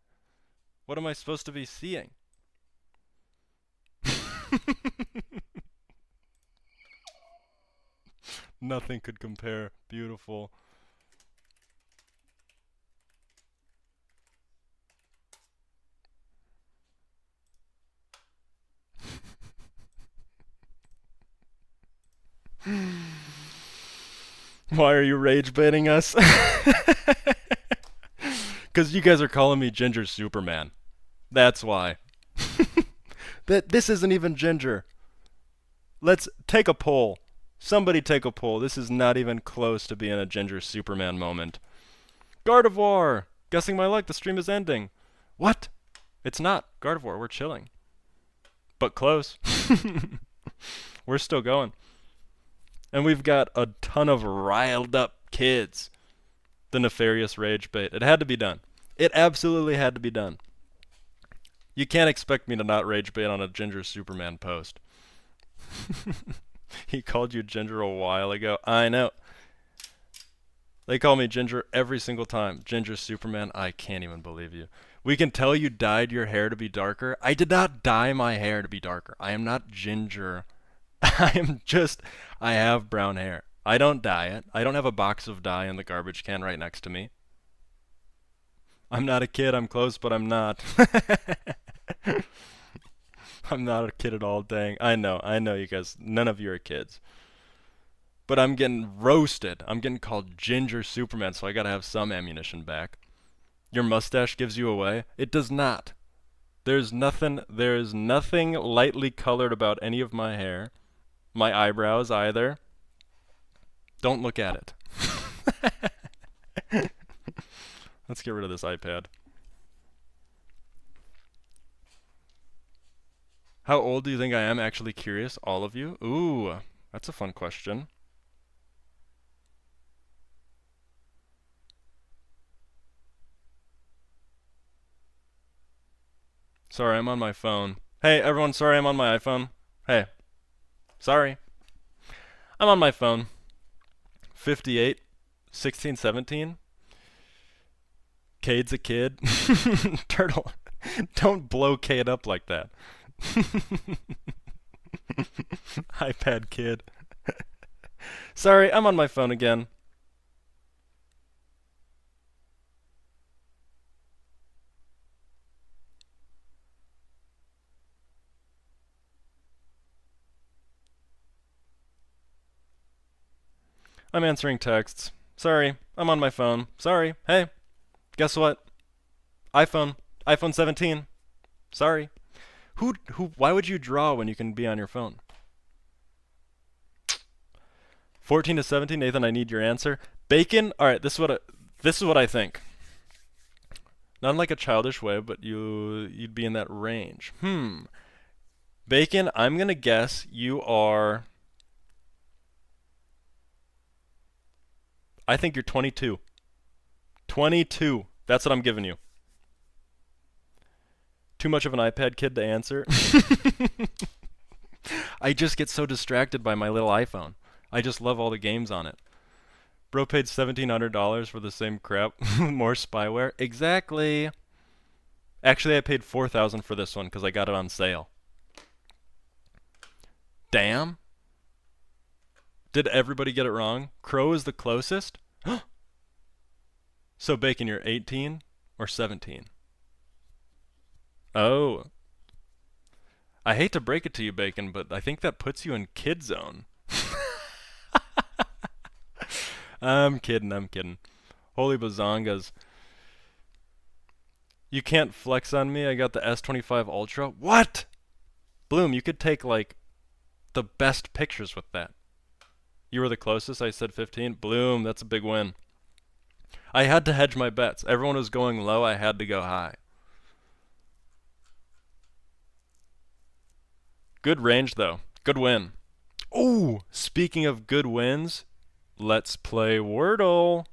What am I supposed to be seeing? Nothing could compare. Beautiful. Why are you rage baiting us? Because you guys are calling me Ginger Superman. That's why. This isn't even Ginger. Let's take a poll. Somebody take a poll. This is not even close to being a Ginger Superman moment. Gardevoir! Guessing my luck, the stream is ending. What? It's not. Gardevoir, we're chilling. But close. We're still going. And we've got a ton of riled up kids. The nefarious rage bait. It had to be done. It absolutely had to be done. You can't expect me to not rage bait on a Ginger Superman post. He called you Ginger a while ago. I know. They call me Ginger every single time. Ginger Superman, I can't even believe you. We can tell you dyed your hair to be darker. I did not dye my hair to be darker. I am not ginger. I have brown hair. I don't dye it. I don't have a box of dye in the garbage can right next to me. I'm not a kid. I'm close, but I'm not. I'm not a kid at all, dang. I know you guys. None of you are kids. But I'm getting roasted. I'm getting called Ginger Superman, so I gotta have some ammunition back. Your mustache gives you away? It does not. There's nothing lightly colored about any of my hair. My eyebrows either. Don't look at it. Let's get rid of this iPad. How old do you think I am? Actually curious, all of you? Ooh, that's a fun question. Sorry, I'm on my phone. Hey, everyone, sorry I'm on my iPhone. Hey. Sorry. I'm on my phone. 58, 16, 17. Cade's a kid. Turtle, don't blow Cade up like that. iPad kid. Sorry, I'm on my phone again. I'm answering texts. Sorry, I'm on my phone. Sorry. Hey, guess what? iPhone 17. Sorry. Why would you draw when you can be on your phone? 14 to 17, Nathan, I need your answer. Bacon? Alright, this is what I think. Not in like a childish way, but you'd be in that range. Bacon, I'm gonna guess you are... I think you're 22. 22. That's what I'm giving you. Too much of an iPad kid to answer. I just get so distracted by my little iPhone. I just love all the games on it. Bro paid $1,700 for the same crap. More spyware. Exactly. Actually, I paid $4,000 for this one because I got it on sale. Damn. Did everybody get it wrong? Crow is the closest? So, Bacon, you're 18 or 17? Oh. I hate to break it to you, Bacon, but I think that puts you in kid zone. I'm kidding. Holy bazongas. You can't flex on me, I got the S25 Ultra. What? Bloom, you could take, like, the best pictures with that. You were the closest, I said 15. Bloom, that's a big win. I had to hedge my bets. Everyone was going low, I had to go high. Good range, though. Good win. Ooh, speaking of good wins, let's play Wordle.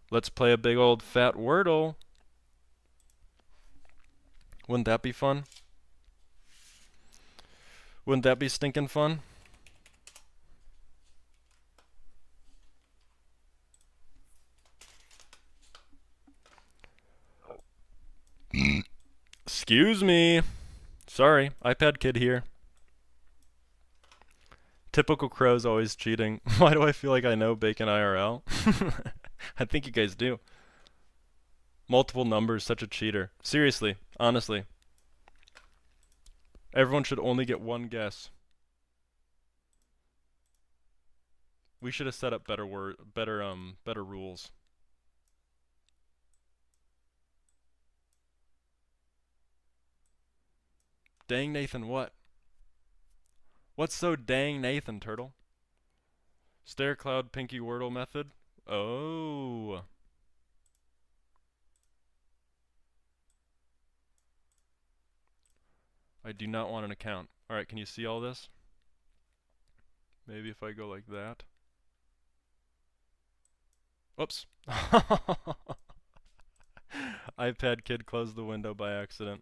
Let's play a big old fat Wordle. Wouldn't that be fun? Wouldn't that be stinking fun? Excuse me. Sorry, iPad kid here. Typical Crow's always cheating. Why do I feel like I know Bacon IRL? I think you guys do. Multiple numbers, such a cheater. Seriously, honestly. Everyone should only get one guess. We should have set up better rules. Dang Nathan, what? What's so dang Nathan, Turtle? Stair Cloud Pinky Wordle method? Oh. I do not want an account. Alright, can you see all this? Maybe if I go like that. Oops. iPad kid closed the window by accident.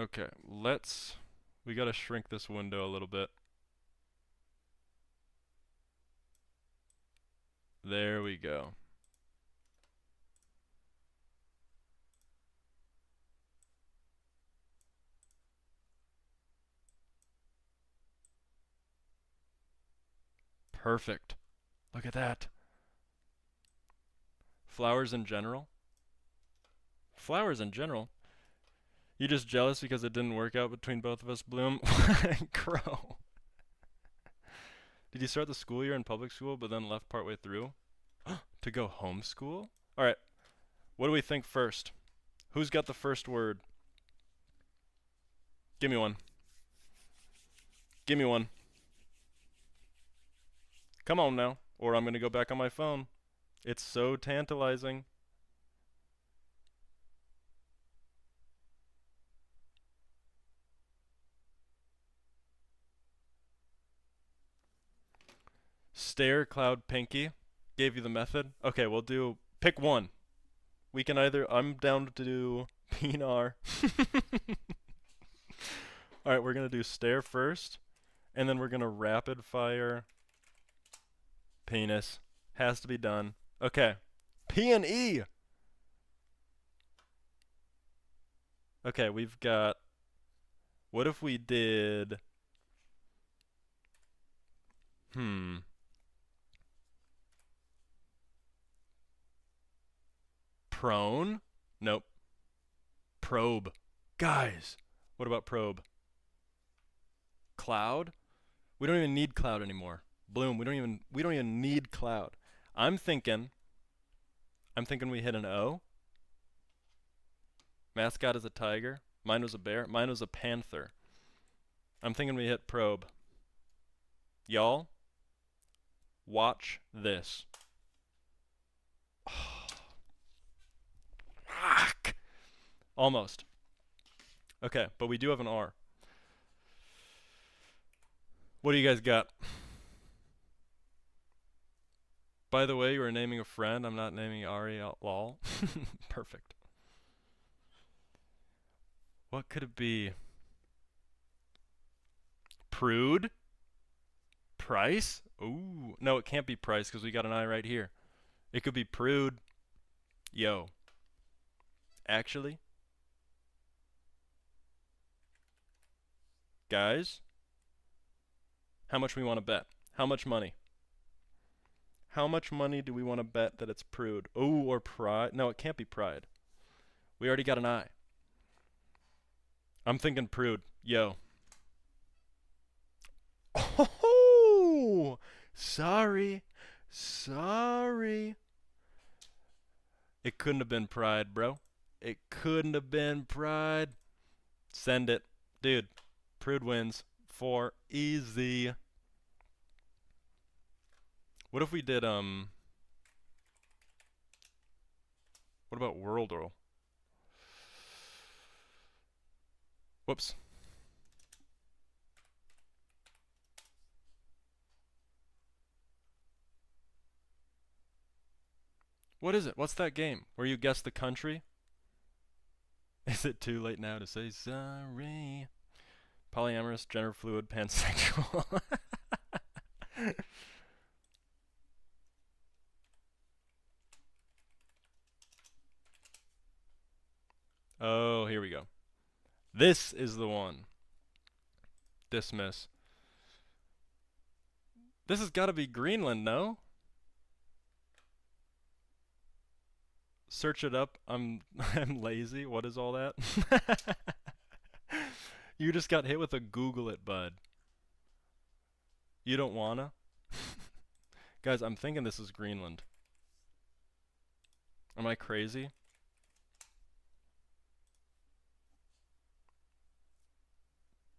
Okay, we gotta shrink this window a little bit. There we go. Perfect. Look at that. Flowers in general? Flowers in general? You just jealous because it didn't work out between both of us, Bloom? Crow. Did you start the school year in public school but then left partway through? To go homeschool? Alright. What do we think first? Who's got the first word? Give me one. Give me one. Come on now, or I'm gonna go back on my phone. It's so tantalizing. Stair Cloud Pinky gave you the method. Okay, we'll do Pick one. We can either, I'm down to do P and R. Alright, we're gonna do stare first, and then we're gonna rapid fire penis. Has to be done. Okay. P and E. Okay, we've got, what if we did, prone? Nope. Probe. Guys, what about probe? Cloud? We don't even need cloud anymore. Bloom, we don't even need cloud. I'm thinking we hit an O. Mascot is a tiger. Mine was a bear. Mine was a panther. I'm thinking we hit probe. Y'all, watch this. Fuck. Almost. Okay, but we do have an R. What do you guys got? By the way, you were naming a friend. I'm not naming Ari out lol. Perfect. What could it be? Prude? Price? Ooh. No, it can't be Price because we got an I right here. It could be Prude. Yo. Actually? Guys? How much we want to bet? How much money? How much money do we want to bet that it's Prude? Ooh, or Pride? No, it can't be Pride. We already got an I. I'm thinking Prude. Yo. Oh! Sorry. Sorry. It couldn't have been Pride, bro. It couldn't have been Pride. Send it. Dude, Prude wins. 4 easy. What if we did, what about World Roll? Whoops. What is it? What's that game? Where you guess the country? Is it too late now to say sorry? Polyamorous, gender fluid, pansexual. Oh, here we go. This is the one. Dismiss. This has got to be Greenland, no? Search it up. I'm lazy. What is all that? You just got hit with a Google it, bud. You don't wanna? Guys, I'm thinking this is Greenland. Am I crazy?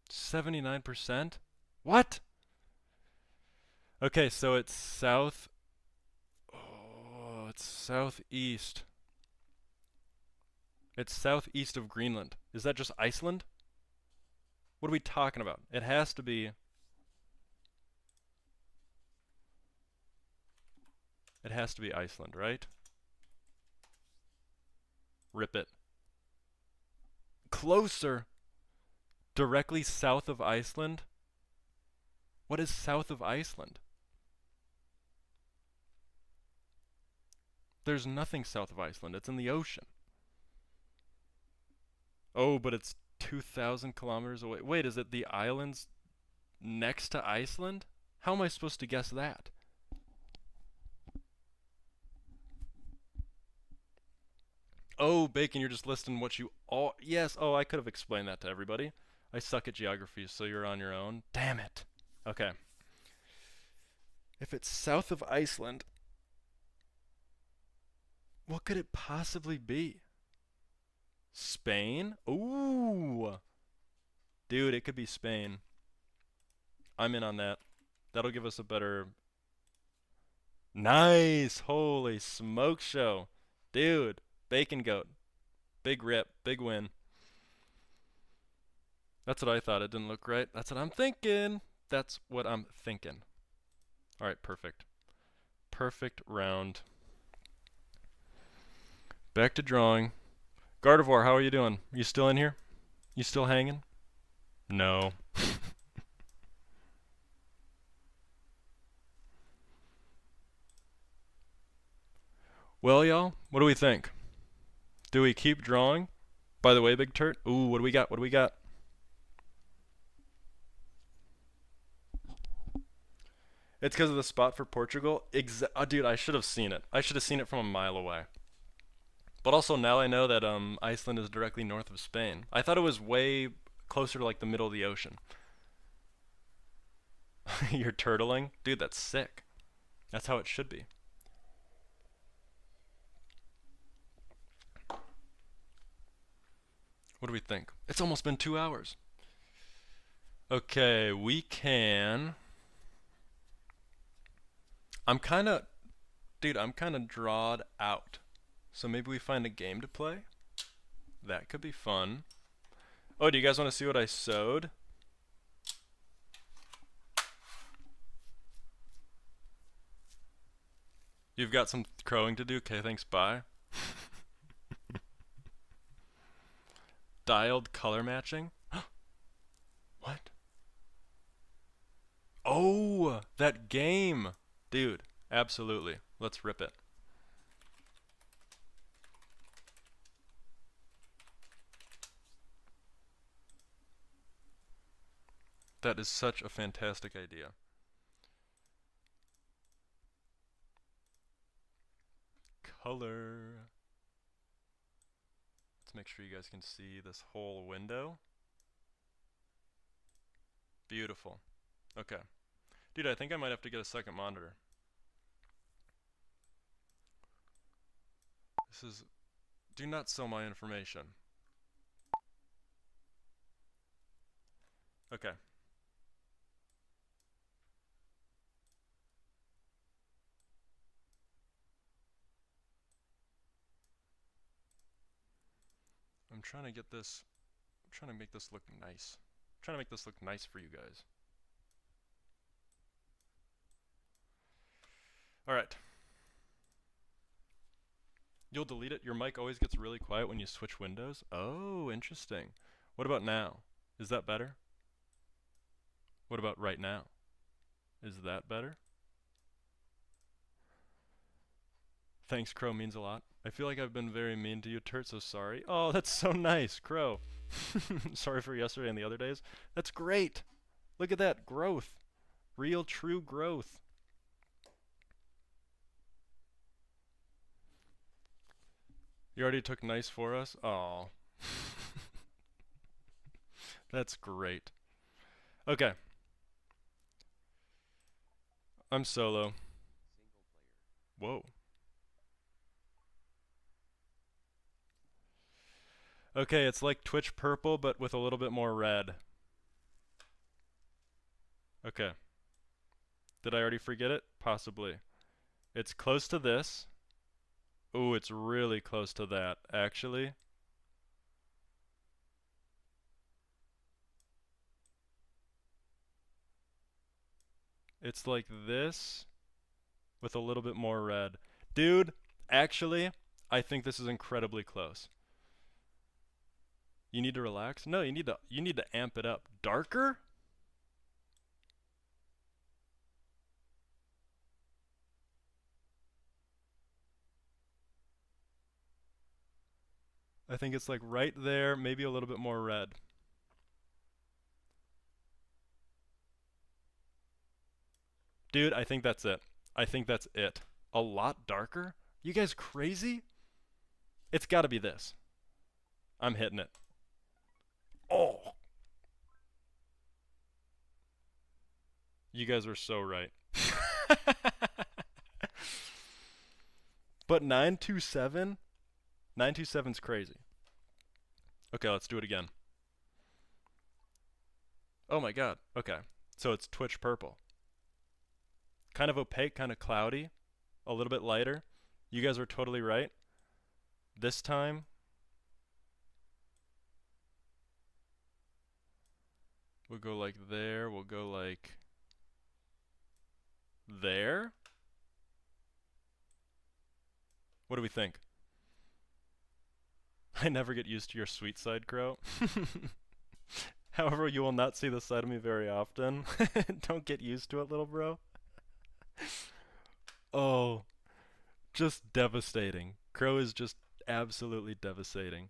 %? What? Okay, so it's south. Oh, it's southeast. It's southeast of Greenland. Is that just Iceland? What are we talking about? It has to be. It has to be Iceland, right? Rip it. Closer. Directly south of Iceland? What is south of Iceland? There's nothing south of Iceland. It's in the ocean. Oh, but it's 2,000 kilometers away. Wait, is it the islands next to Iceland? How am I supposed to guess that? Oh, Bacon, you're just listing what you all... Yes, oh, I could have explained that to everybody. I suck at geography, so you're on your own. Damn it. Okay. If it's south of Iceland, what could it possibly be? Spain? Ooh. Dude, it could be Spain. I'm in on that. That'll give us a better... Nice! Holy smoke show. Dude, Bacon Goat. Big rip, big win. That's what I thought. It didn't look right. That's what I'm thinking. That's what I'm thinking. Alright, perfect. Perfect round. Back to drawing. Gardevoir, how are you doing? You still in here? You still hanging? No. Well, y'all, what do we think? Do we keep drawing? By the way, Big Turt. Ooh, what do we got? What do we got? It's because of the spot for Portugal. Dude, I should have seen it. I should have seen it from a mile away. But also now I know that Iceland is directly north of Spain. I thought it was way closer to like the middle of the ocean. You're turtling? Dude, that's sick. That's how it should be. What do we think? It's almost been 2 hours. Okay, we can... I'm kind of drawed out. So maybe we find a game to play? That could be fun. Oh, do you guys want to see what I sewed? You've got some crowing to do? Okay, thanks, bye. Dialed color matching? What? Oh, that game! Dude, absolutely. Let's rip it. That is such a fantastic idea. Color. Let's make sure you guys can see this whole window. Beautiful. Okay. Dude, I think I might have to get a second monitor. This is... Do not sell my information. Okay. I'm trying to get this... I'm trying to make this look nice. I'm trying to make this look nice for you guys. Alright. You'll delete it? Your mic always gets really quiet when you switch windows? Oh, interesting. What about now? Is that better? What about right now? Is that better? Thanks, Crow, means a lot. I feel like I've been very mean to you, Turt, so sorry. Oh, that's so nice, Crow. Sorry for yesterday and the other days. That's great. Look at that growth. Real, true growth. You already took nice for us? Oh. That's great. Okay. I'm solo. Whoa. Okay, it's like Twitch purple, but with a little bit more red. Okay. Did I already forget it? Possibly. It's close to this. Ooh, it's really close to that, actually. It's like this with a little bit more red. Dude, actually, I think this is incredibly close. You need to relax? No, you need to amp it up. Darker? I think it's like right there, maybe a little bit more red. Dude, I think that's it. I think that's it. A lot darker? You guys crazy? It's gotta be this. I'm hitting it. Oh! You guys were so right. But 927? 927's crazy. Okay, let's do it again. Oh my god. Okay. So it's Twitch purple. Kind of opaque, kind of cloudy. A little bit lighter. You guys were totally right. This time... We'll go like there. We'll go like... there? What do we think? I never get used to your sweet side, Crow. However, you will not see this side of me very often. Don't get used to it, little bro. Oh, just devastating. Crow is just absolutely devastating.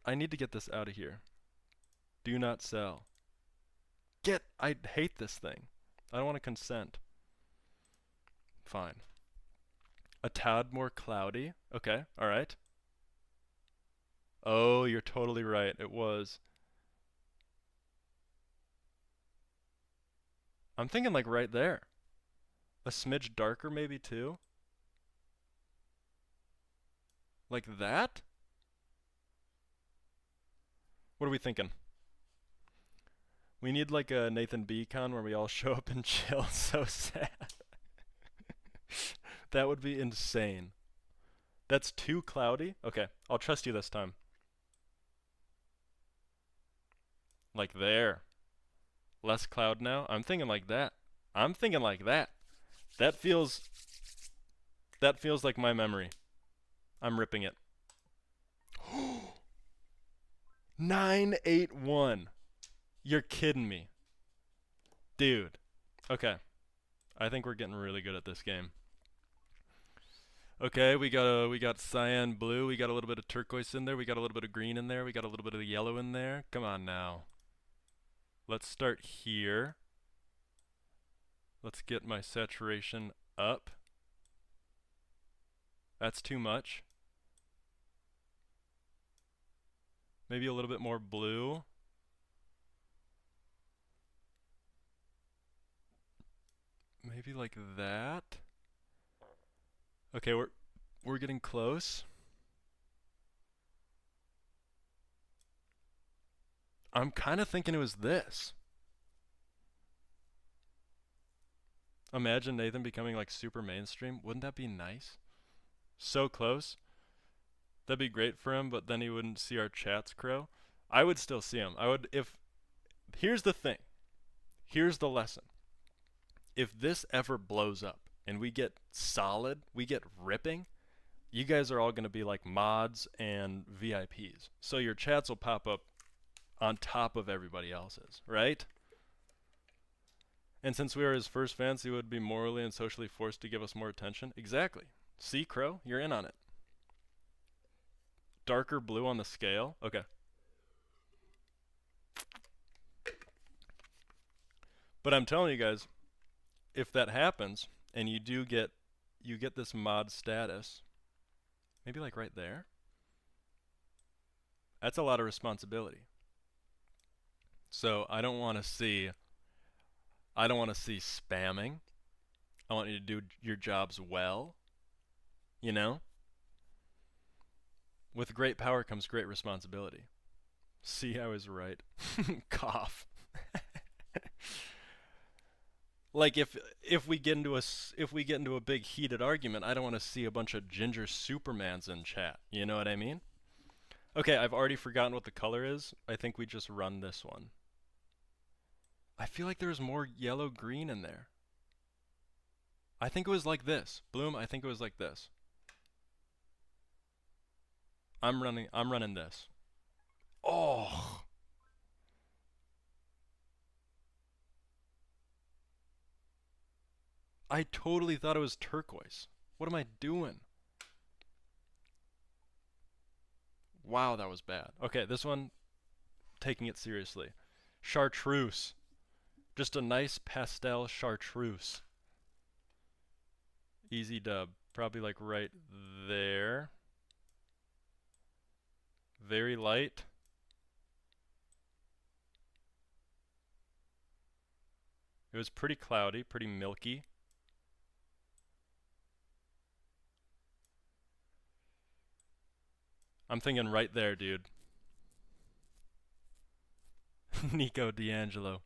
I need to get this out of here. Do not sell. I hate this thing. I don't want to consent. Fine. A tad more cloudy. Okay, alright. Oh, you're totally right. It was. I'm thinking like right there. A smidge darker maybe too. Like that? What are we thinking? We need like a Nathan B. con where we all show up and chill. So sad. That would be insane. That's too cloudy? Okay, I'll trust you this time. Like there. Less cloud now? I'm thinking like that. I'm thinking like that. That feels like my memory. I'm ripping it. 981. You're kidding me. Dude. Okay. I think we're getting really good at this game. Okay, we got cyan blue, we got a little bit of turquoise in there, we got a little bit of green in there, we got a little bit of yellow in there. Come on now. Let's start here. Let's get my saturation up. That's too much. Maybe a little bit more blue. Maybe like that. Okay, we're getting close. I'm kind of thinking it was this. Imagine Nathan becoming like super mainstream. Wouldn't that be nice? So close. That'd be great for him, but then he wouldn't see our chats, Crow. I would still see him. I would if here's the thing. Here's the lesson. If this ever blows up and we get solid, we get ripping, you guys are all going to be like mods and VIPs. So your chats will pop up on top of everybody else's, right? And since we are his first fans, he would be morally and socially forced to give us more attention. Exactly. See, Crow? You're in on it. Darker blue on the scale? Okay. But I'm telling you guys, if that happens, and you get this mod status, maybe like right there, that's a lot of responsibility. So I don't want to see spamming. I want you to do your jobs well, you know? With great power comes great responsibility. See, I was right. Cough. Like if we get into a big heated argument, I don't want to see a bunch of ginger supermans in chat. You know what I mean? Okay, I've already forgotten what the color is. I think we just run this one. I feel like there's more yellow green in there. I think it was like this. Bloom, I think it was like this. I'm running this. Oh. I totally thought it was turquoise. What am I doing? Wow, that was bad. Okay, this one, taking it seriously. Chartreuse. Just a nice pastel chartreuse. Easy dub. Probably like right there. Very light. It was pretty cloudy, pretty milky. I'm thinking right there, dude. Nico D'Angelo.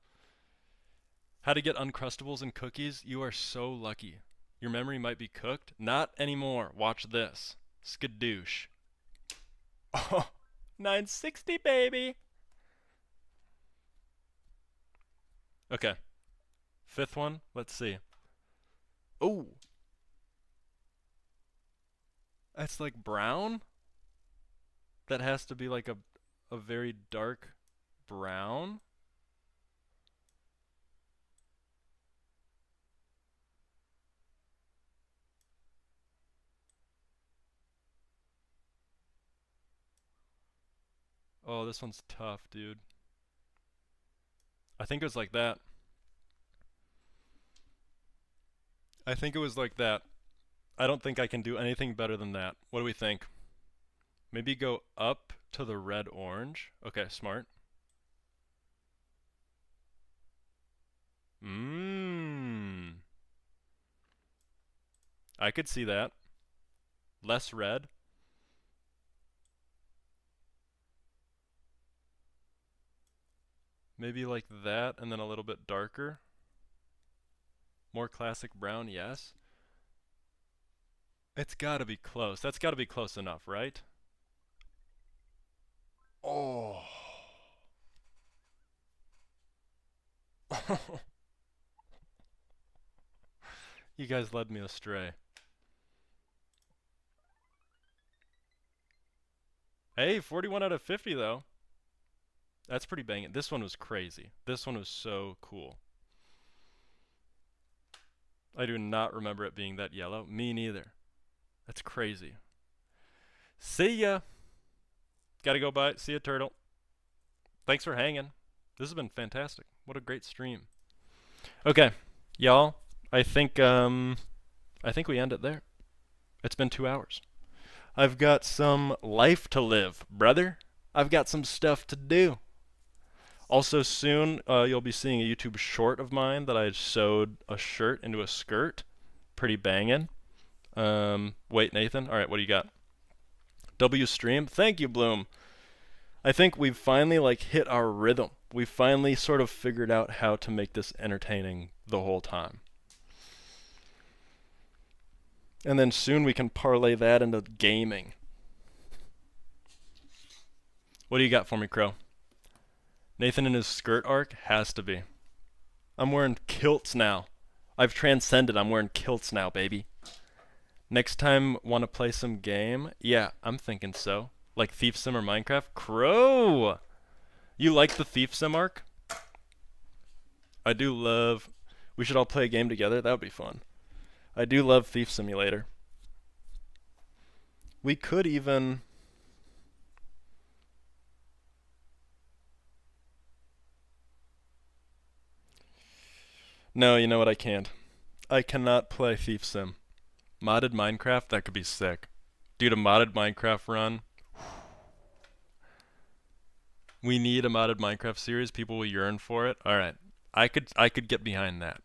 How to get Uncrustables and cookies? You are so lucky. Your memory might be cooked. Not anymore. Watch this. Skadoosh. Oh, 960, baby. Okay. Fifth one. Let's see. Oh. That's like brown? that has to be like a very dark brown. Oh, this one's tough, dude. I think it was like that. I think it was like that. I don't think I can do anything better than that. What do we think? Maybe go up to the red-orange. Okay, smart. I could see that. Less red. Maybe like that, and then a little bit darker. More classic brown, yes. It's gotta be close. That's gotta be close enough, right? Oh. You guys led me astray. Hey, 41 out of 50 though. That's pretty banging. This one was crazy. This one was so cool. I do not remember it being that yellow. Me neither. That's crazy. See ya. Gotta go bye. See ya, turtle. Thanks for hanging. This has been fantastic. What a great stream. Okay, y'all. I think we end it there. It's been 2 hours. I've got some life to live, brother. I've got some stuff to do. Also soon, you'll be seeing a YouTube short of mine that I sewed a shirt into a skirt. Pretty banging. Wait, Nathan. All right, what do you got? W stream. Thank you, Bloom. I think we've finally like hit our rhythm. We finally sort of figured out how to make this entertaining the whole time. And then soon we can parlay that into gaming. What do you got for me, Crow? Nathan in his skirt arc? Has to be. I'm wearing kilts now. I've transcended. I'm wearing kilts now, baby. Next time, want to play some game? Yeah, I'm thinking so. Like Thief Sim or Minecraft? Crow! You like the Thief Sim arc? I do love... We should all play a game together? That would be fun. I do love Thief Simulator. We could even... No, you know what? I can't. I cannot play Thief Sim. Modded Minecraft? That could be sick. Dude, a modded Minecraft run? We need a modded Minecraft series. People will yearn for it. Alright. I could get behind that.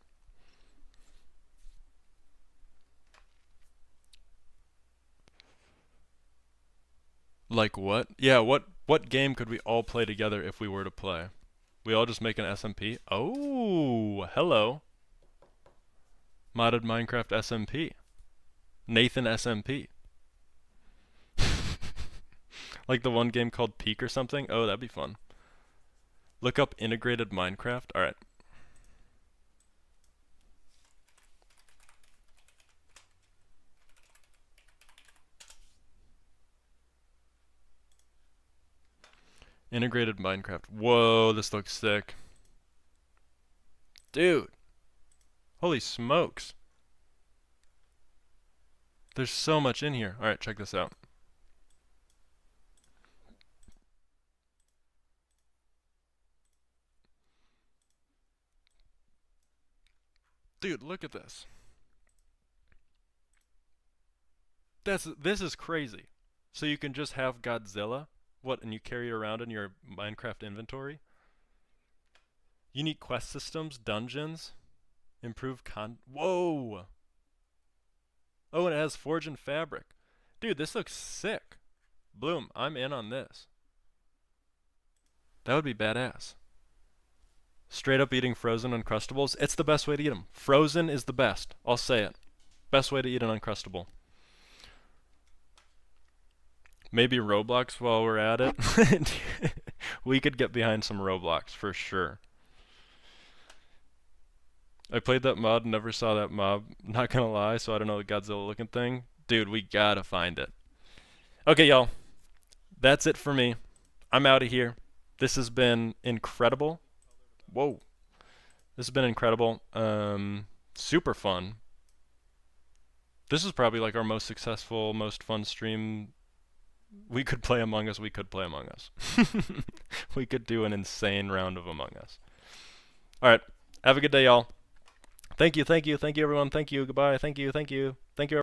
Like what? Yeah, what game could we all play together if we were to play? We all just make an SMP? Oh, hello. Modded Minecraft SMP. Nathan SMP. Like the one game called Peak or something? Oh, that'd be fun. Look up integrated Minecraft. Alright. Integrated Minecraft. Whoa, this looks sick. Dude. Holy smokes. There's so much in here. Alright, check this out. Dude, look at this. This is crazy. So you can just have Godzilla, what, and you carry it around in your Minecraft inventory? Unique quest systems, dungeons, improved whoa! Oh, and it has Forge and Fabric. Dude, this looks sick. Bloom, I'm in on this. That would be badass. Straight up eating frozen Uncrustables. It's the best way to eat them. Frozen is the best. I'll say it. Best way to eat an Uncrustable. Maybe Roblox while we're at it. We could get behind some Roblox for sure. I played that mod, never saw that mob. Not gonna lie, so I don't know the Godzilla looking thing. Dude, we gotta find it. Okay, y'all. that's it for me. I'm out of here. This has been incredible. Whoa. This has been incredible. Super fun. This is probably like our most successful, most fun stream. We could play Among Us. We could play Among Us. We could do an insane round of Among Us. All right. Have a good day, y'all. Thank you, everyone. Thank you. Goodbye. Thank you. Thank you. Thank you.